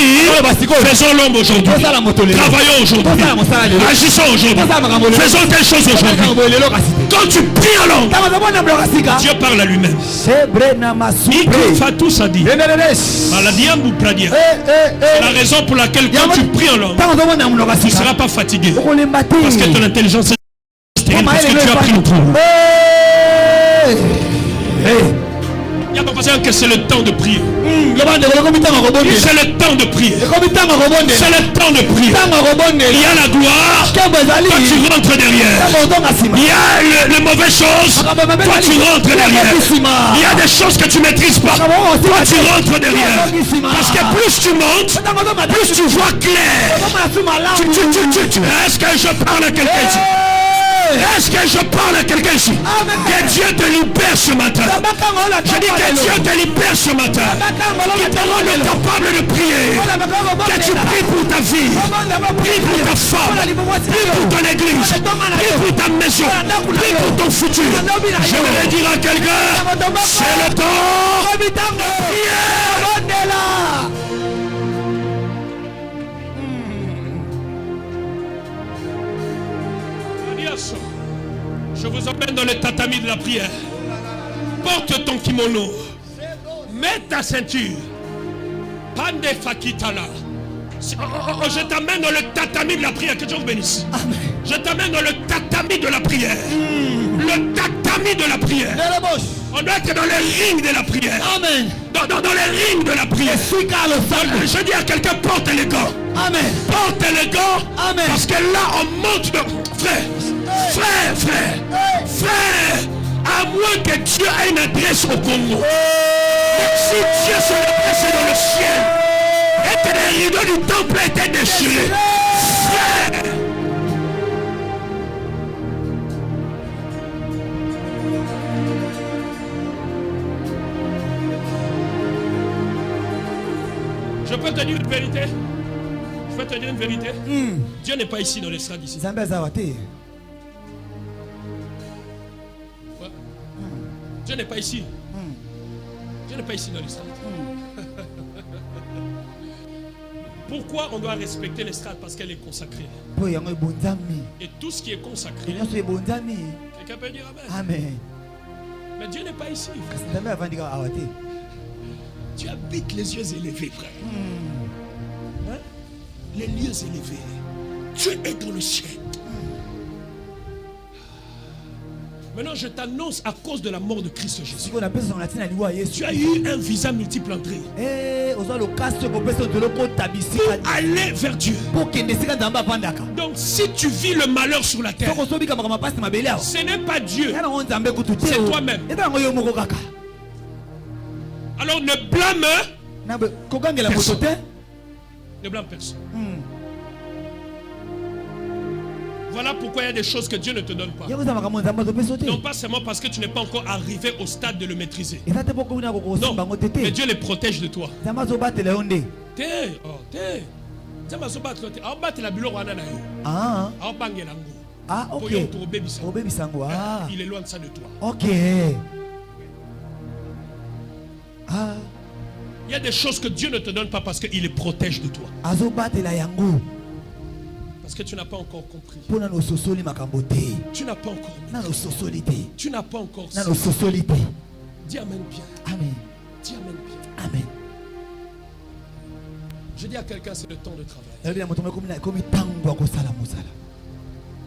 faisons l'homme aujourd'hui. Travaillons aujourd'hui. Agissons aujourd'hui. Faisons telle chose aujourd'hui. Quand tu pries en langue, Dieu parle à lui-même. C'est la raison pour laquelle quand tu pries en langue, tu ne seras pas fatigué. Parce que ton intelligence est parce que tu as pris le trône. Il n'y a pas besoin que c'est le temps de prier. C'est le temps de prier. C'est le temps de prier. Il y a la gloire. Toi tu rentres derrière. Il y a les mauvaises choses. Toi tu rentres derrière. Il y a des choses que tu ne maîtrises pas. Toi tu rentres derrière. Parce que plus tu montes, plus tu vois clair. Est-ce que je parle à quelqu'un ici? Est-ce que je parle à quelqu'un ici? Que Dieu te libère ce matin. Je dis que Dieu te libère ce matin. Qu'il te rende capable de prier. Que tu pries pour ta vie. Prie pour ta femme. Prie pour ton église. Prie pour ta maison. Prie pour ton futur. Je vais dire à quelqu'un, c'est le temps de prier. Je vous emmène dans le tatami de la prière. Porte ton kimono. Mets ta ceinture. Pande fakitala. Je t'amène dans le tatami de la prière. Que Dieu vous bénisse. Amen. Je t'amène dans le tatami de la prière. Le tatami de la prière. On doit être dans le ring de la prière. Amen. Dans le ring de la prière. Je dis à quelqu'un, porte les gants. Amen. Porte les gants. Amen. Parce que là on monte de... Frère, à moins que Dieu ait une adresse au Congo. Si Dieu se déplaçait dans le ciel et que les rideaux du temple étaient déchirés, frère, je peux te dire une vérité. Je peux te dire une vérité. Dieu n'est pas ici dans l'estrade ici. Dieu n'est pas ici. Dieu n'est pas ici dans l'estrade. Pourquoi on doit respecter l'estrade? Parce qu'elle est consacrée. Et tout ce qui est consacré, quelqu'un peut dire Amen. Amen. Mais Dieu n'est pas ici. Tu habites les yeux élevés, frère. Les lieux élevés. Dieu est dans le ciel. Maintenant, je t'annonce à cause de la mort de Christ Jésus. Tu as eu un visa multiple entrée. Pour aller vers Dieu. Donc, si tu vis le malheur sur la terre, ce n'est pas Dieu, c'est toi-même. Alors, ne blâme personne. Ne blâme personne. Voilà pourquoi il y a des choses que Dieu ne te donne pas. Non pas seulement parce que tu n'es pas encore arrivé au stade de le maîtriser. Non, mais Dieu les protège de toi. Ah, ok. Il est loin de ça de toi. Ok. Ah. Il y a des choses que Dieu ne te donne pas parce qu'il les protège de toi. Parce que tu n'as pas encore compris. Tu n'as pas encore. Tu n'as pas encore. Dis Amen bien. Amen. Dis Amen bien. Amen. Je dis à quelqu'un, c'est le temps de travailler.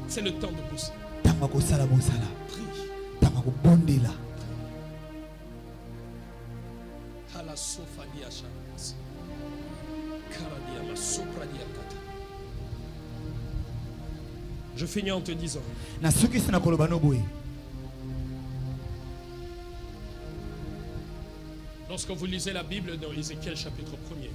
C'est le temps de bosser. Prie. Je finis en te disant, lorsque vous lisez la Bible dans Ézéchiel chapitre 1er,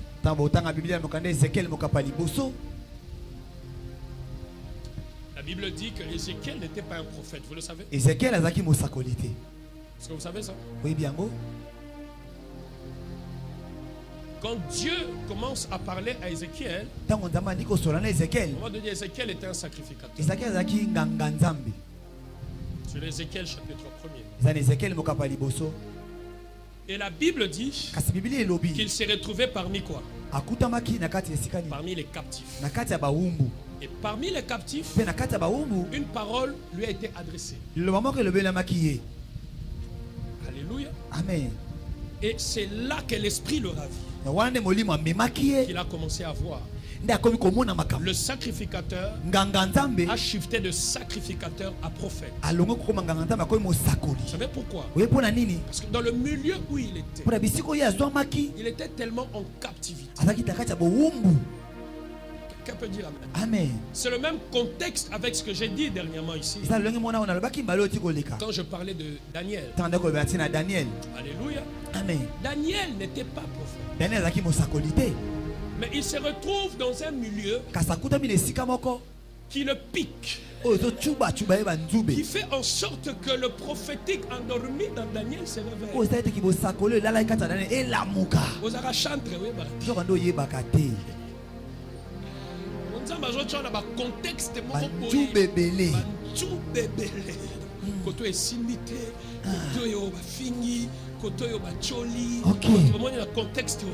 la Bible dit que Ézéchiel n'était pas un prophète, vous le savez? Ézéchiel azaki mosakolité. Est-ce que vous savez ça? Oui, bien. Quand Dieu commence à parler à Ézéchiel, on va dire Ézéchiel était un sacrificateur. Sur Ézéchiel chapitre 1er. Et la Bible dit qu'il s'est retrouvé parmi quoi? Parmi les captifs. Et parmi les captifs, une parole lui a été adressée. Alléluia. Amen. Et c'est là que l'esprit le ravit. Il a commencé à voir. Le sacrificateur a shifté de sacrificateur à prophète. Vous savez pourquoi? Parce que dans le milieu où il était tellement en captivité. Quelqu'un peut dire amen. C'est le même contexte avec ce que j'ai dit dernièrement ici. Quand je parlais de Daniel. Alléluia. Amen. Daniel n'était pas prophète. Mais il se retrouve dans un milieu qui le pique. Qui fait en sorte que le prophétique endormi dans Daniel se réveille. Vous avez chanté, oui, contexte tout bébélé. Koto est simité, koto est fini, koto est choli. Ok. Le contexte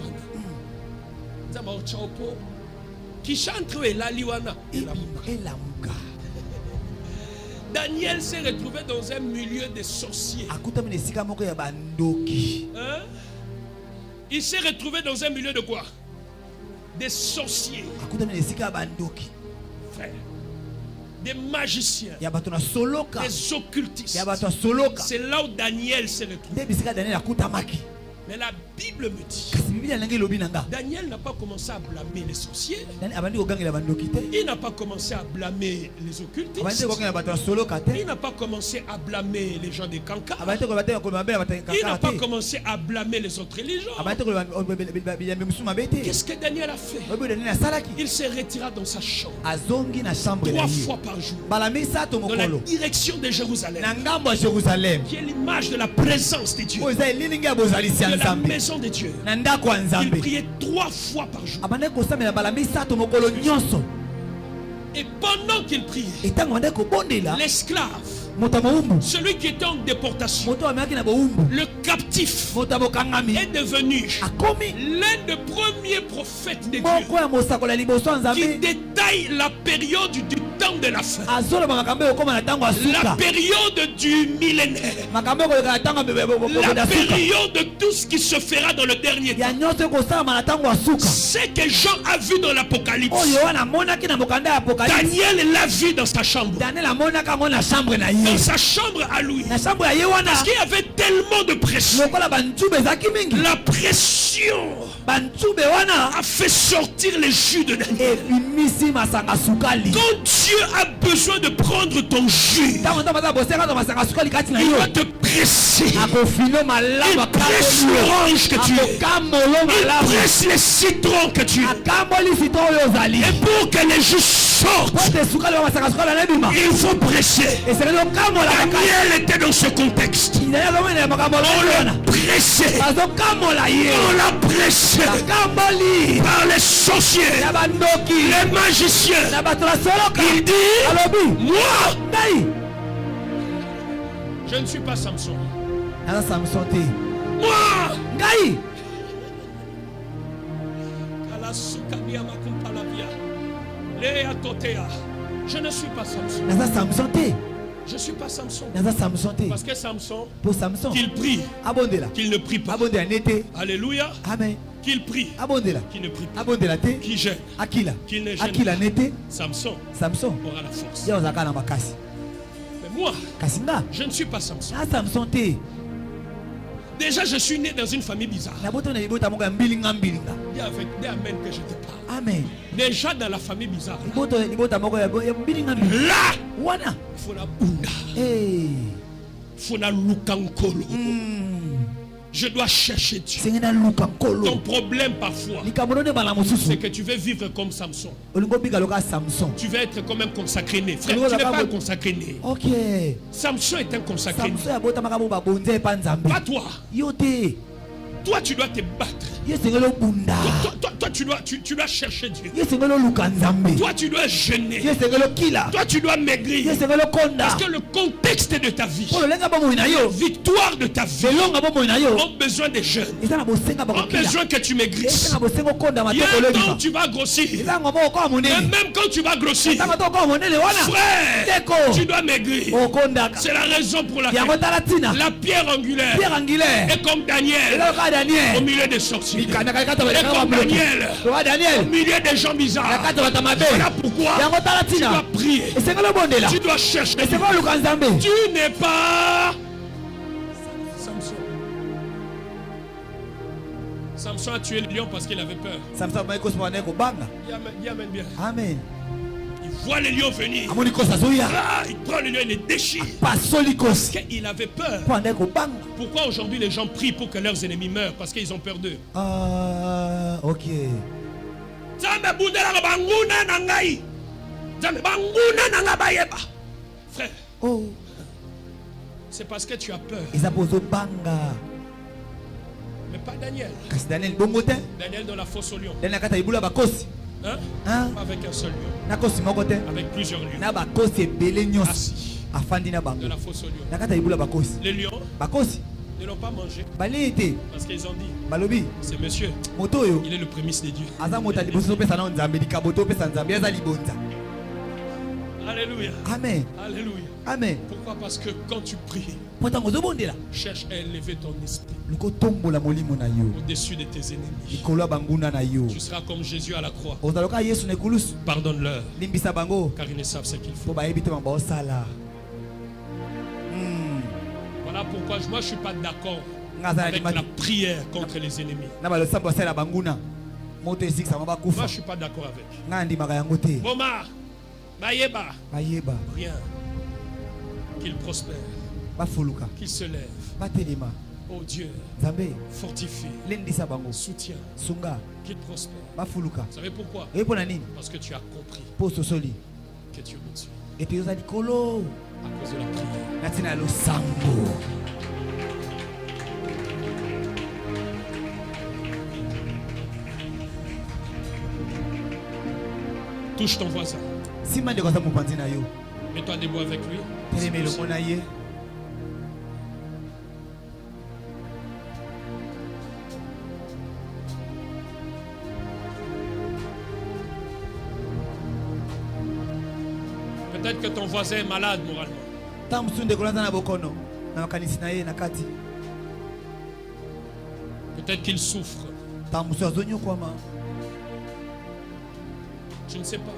qui chante la liwana. Daniel s'est retrouvé dans un milieu de sorciers. Hein? Il s'est retrouvé dans un milieu de quoi? Des sorciers. Frère. Des magiciens. Des occultistes. C'est là où Daniel s'est retrouvé. Mais la Bible me dit, Daniel n'a pas commencé à blâmer les sorciers. Il n'a pas commencé à blâmer les occultistes. Il n'a pas commencé à blâmer les gens des cancans. Il n'a pas commencé à blâmer les autres religions. Qu'est-ce que Daniel a fait? Il se retira dans sa chambre 3 fois par jour dans la direction de Jérusalem, qui est l'image de la présence de Dieu, de la maison de Dieu. Il priait 3 fois par jour. Et pendant qu'il priait, l'esclave, celui qui était en déportation, le captif, est devenu l'un des premiers prophètes de Dieu qui détaille la période du temps de la fin, la période du millénaire, la période de tout ce qui se fera dans le dernier temps. Ce que Jean a vu dans l'Apocalypse, Daniel l'a vu dans sa chambre. Dans sa chambre à lui. Parce qu'il y avait tellement de pression. La pression a fait sortir les jus de Daniel. Quand Dieu a besoin de prendre ton jus, il va te presser. Il presse l'orange que tu es. Il presse les citrons que tu es. Et pour que les jus sortent, il faut presser. Daniel était dans ce contexte. On l'a pressé. On l'a pressé par les sorciers, les magiciens. Il dit, moi, je ne suis pas Samson. Moi, je ne suis pas Samson. Je ne suis pas Samson. Parce que Samson, qu'il prie, qu'il ne prie pas. Alléluia. Amen. Qu'il prie, qu'il ne prie pas. Qu'il gêne, qu'il ne gêne pas. Samson aura la force. Mais moi, je ne suis pas Samson. Déjà, je suis né dans une famille bizarre. Dis avec des amen que je te parle. Amen. Déjà dans la famille bizarre. Là, il faut la bunda. Il faut la lukankolo. Je dois chercher Dieu. Ton problème parfois, c'est que tu veux vivre comme Samson. Tu veux être comme un consacré né. Frère, tu n'es pas un consacré né. Samson est un consacré né. Pas toi. Toi, tu dois te battre. Toi, tu dois chercher Dieu. Toi, tu dois jeûner. Toi, tu dois maigrir. Parce que le contexte de ta vie, la victoire de ta vie, ont besoin de jeûne. Ont besoin que tu maigrisses. Il y a un temps où tu vas grossir. Et même quand tu vas grossir, frère, tu dois maigrir. C'est la raison pour laquelle la pierre angulaire est comme Daniel au milieu des sorciers. Et comme Daniel au milieu des gens bizarres. Voilà pourquoi tu dois prier. Tu dois chercher. Tu n'es pas Samson. Samson a tué le lion parce qu'il avait peur. Dis amen bien. Amen. Il voit les lions venir. Ah, il prend le lion, il les déchire. Parce qu'il avait peur. Pourquoi aujourd'hui les gens prient pour que leurs ennemis meurent? Parce qu'ils ont peur d'eux. Ok. Frère, c'est parce que tu as peur. Mais pas Daniel. Daniel dans la fosse au lion. Hein? Pas avec un seul lion. Avec plusieurs lions. Assis. De la fosse au lion. Les lions ne l'ont pas mangé. Parce qu'ils ont dit, c'est monsieur, il est le prémisse des dieux. Alléluia. Amen. Alléluia. Amen. Pourquoi? Parce que quand tu pries, cherche à élever ton esprit au-dessus de tes ennemis. Tu seras comme Jésus à la croix. Pardonne-leur, car ils ne savent ce qu'ils font. Voilà pourquoi moi je ne suis pas d'accord avec la prière contre les ennemis. Moi je ne suis pas d'accord avec. Boma, Bayeba, rien. Qu'il prospère, qu'il se lève. Oh Dieu, fortifie, soutien, qu'il prospère. Vous savez pourquoi? Parce que tu as compris que Dieu me tue. À cause de la prière. Touche ton voisin. Mets-toi debout avec lui. Peut-être que ton voisin est malade moralement. Peut-être qu'il souffre. Je ne sais pas.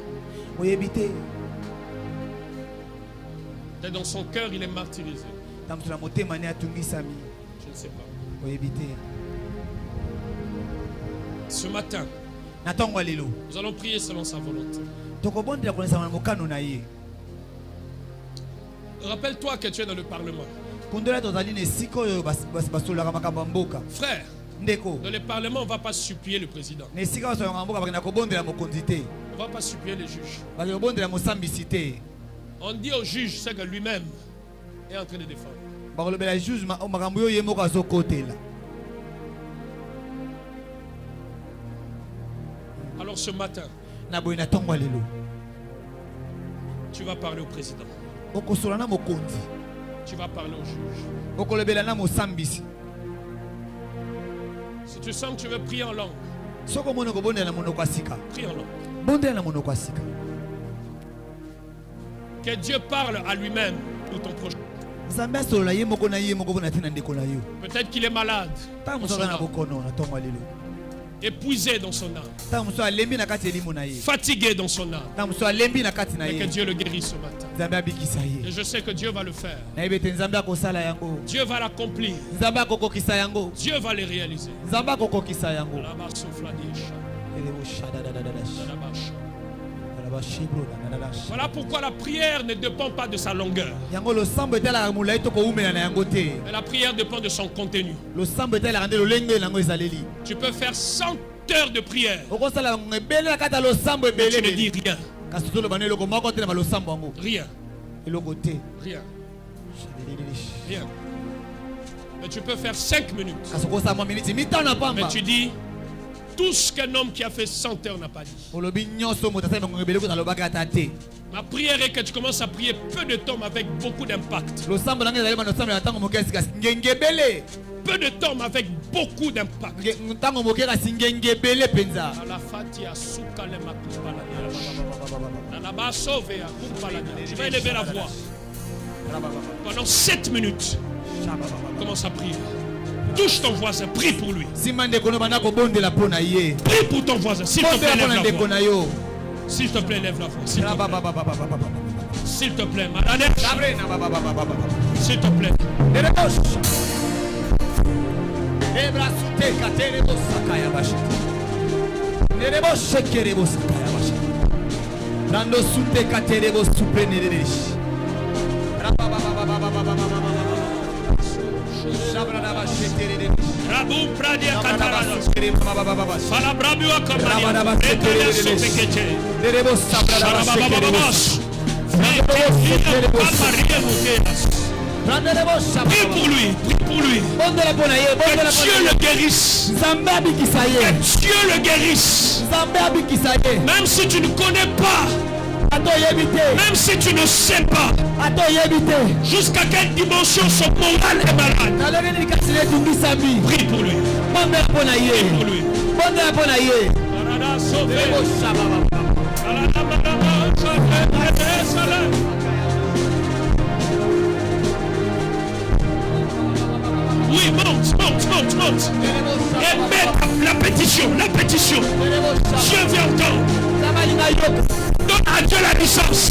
Peut-être dans son cœur, il est martyrisé. Je ne sais pas. Ce matin, nous allons prier selon sa volonté. Rappelle-toi que tu es dans le Parlement. Frère, dans le Parlement, on ne va pas supplier le président. On ne va pas supplier les juges. On dit au juge ce que lui-même est en train de défendre. Alors ce matin, tu vas parler au président. Tu vas parler au juge. Si tu sens que tu veux prier en langue, prie en langue. Que Dieu parle à lui-même pour ton prochain. Peut-être qu'il est malade, épuisé dans son âme, fatigué dans son âme, mais que Dieu le guérisse ce matin. Et je sais que Dieu va le faire. Dieu va l'accomplir. Dieu va le réaliser. Voilà pourquoi la prière ne dépend pas de sa longueur. Mais la prière dépend de son contenu. Tu peux faire 100 heures de prière, mais tu ne dis rien. Rien. Rien. Rien. Mais tu peux faire 5 minutes. Mais tu dis tout ce qu'un homme qui a fait 100 heures n'a pas dit. Ma prière est que tu commences à prier peu de temps avec beaucoup d'impact. Peu de temps avec beaucoup d'impact. Tu vas élever la voix. Pendant 7 minutes, commence à prier. Touche ton voisin, prie pour lui. Prie pour ton voisin. S'il te plaît, lève la voix. S'il te plaît, lève la voix. S'il te plaît, s'il te plaît. Rabu pradia kataranos. Fala brabua kamania. Etele sopekete. Prie pour lui, prie pour lui. Que Dieu le guérisse. Que Dieu le guérisse. Même si tu ne connais pas, même si tu ne sais pas jusqu'à quelle dimension son moral est malade, prie pour lui. Prie pour lui. Oui, monte. Et mets la pétition. Dieu vient entendre. Donne à Dieu la licence.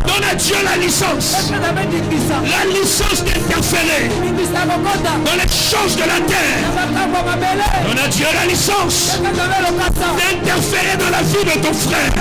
Donne à Dieu la licence. La licence d'interférer dans les choses de la terre. Donne à Dieu la licence d'interférer dans la vie de ton frère.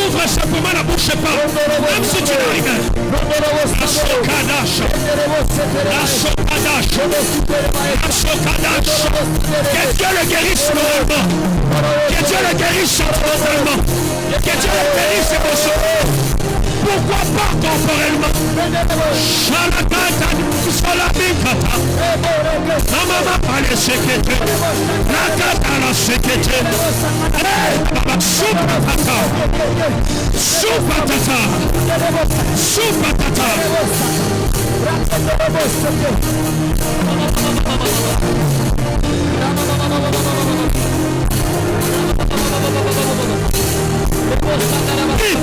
Ouvre simplement la bouche et parle, même si tu n'as rien. Que Dieu le guérisse moralement. Que Dieu le guérisse sentimentellement. Que Dieu le guérisse émotionnellement. Pourquoi pas temporellement?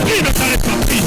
Prie, ne t'arrête pas, prie.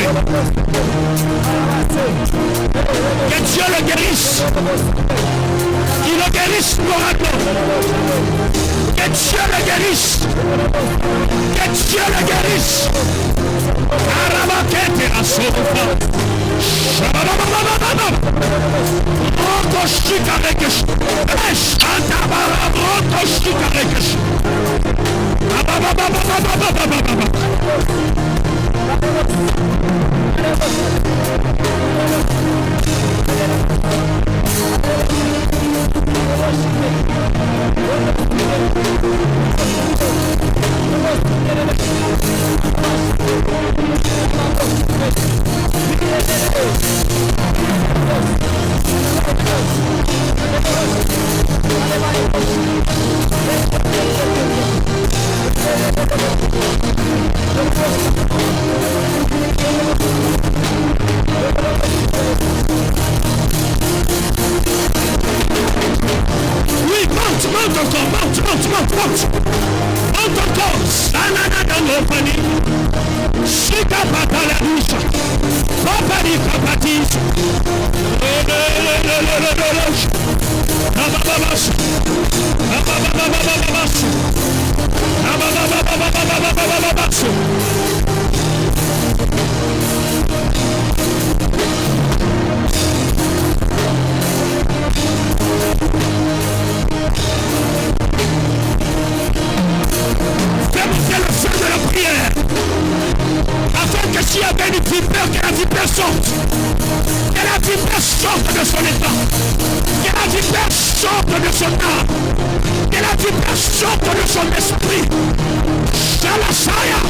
Que Dieu le guérisse. Qu'il le guérisse moralement. Que Dieu le guérisse. Que Dieu le guérisse. Arabakete asofa. Roto shikarekesh. Eshantabara roto shikarekesh. Oui, monte encore. Sanana dans l'opani. Shika patala doucha. Papani kapatis. Fais le feu de la prière. Afin que s'il y avait une vipère, que la vipère sorte. Que la vipère sorte de son état. Que la vipère sorte de son âme. Que la vipère sorte de son esprit. Shalasaya.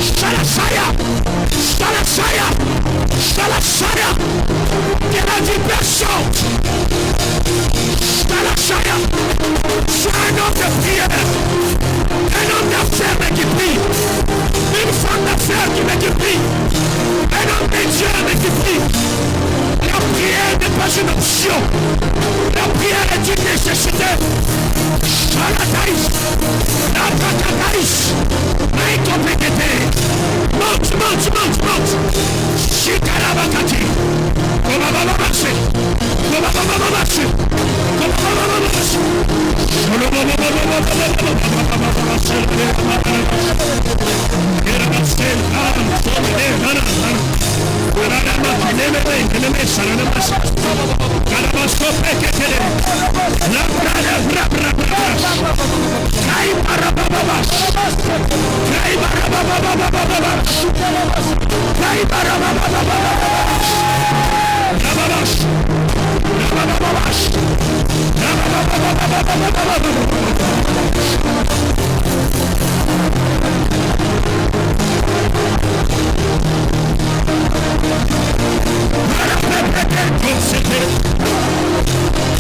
Shalasaya. Shalasaya. Shalasaya. Que la vipère sorte. Shalasaya. Sois un homme de prière. Un homme d'affaires qui prie. Une femme d'affaires qui prie. Un homme de Dieu qui prie. La prière n'est pas une option. La prière est une nécessité. Shalataïs. La tatataïs. Maïkopékété. Monte. Shikarabakati. Komabababasé.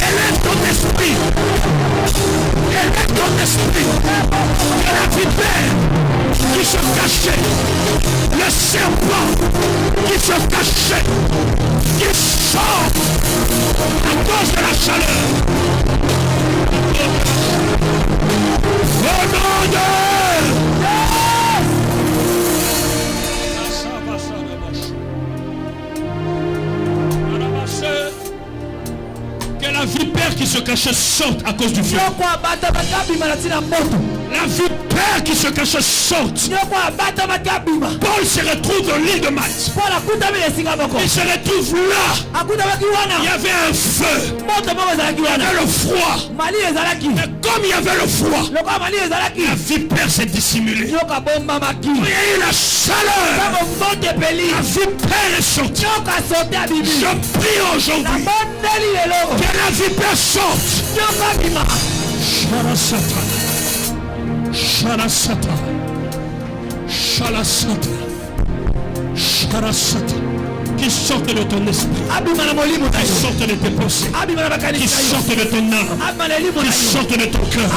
Élève ton esprit. Que la vipère qui se cachait, le serpent qui se cachait, qui sort à cause de la chaleur. Au nom de que la vipère qui se cachait sorte à cause du feu. La vipère qui se cachait sorte. Paul se retrouve dans l'île de Malte. Il se retrouve là. Il y avait un feu. Il y avait le froid. Mais comme il y avait le froid, la vipère s'est dissimulée. Il y a eu la chaleur. La vipère est sortie. Je prie aujourd'hui que la vipère sorte. Shalasata. Qui sorte de ton esprit. Qui sorte de tes pensées. Qui sorte de ton âme. Qui sorte de ton cœur.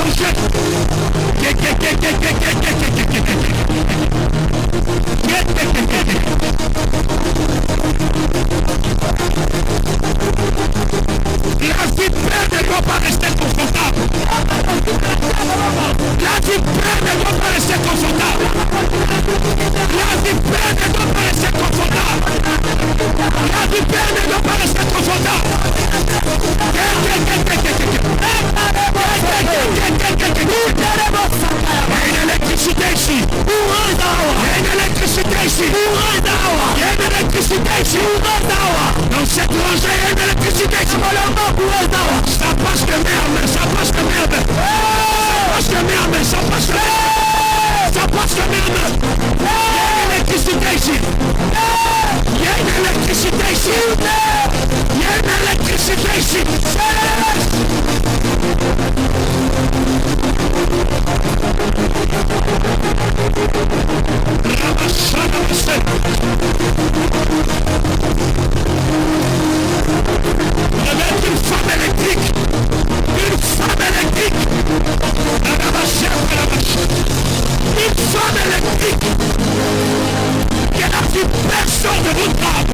danger. La vipère ne doit pas rester confinée.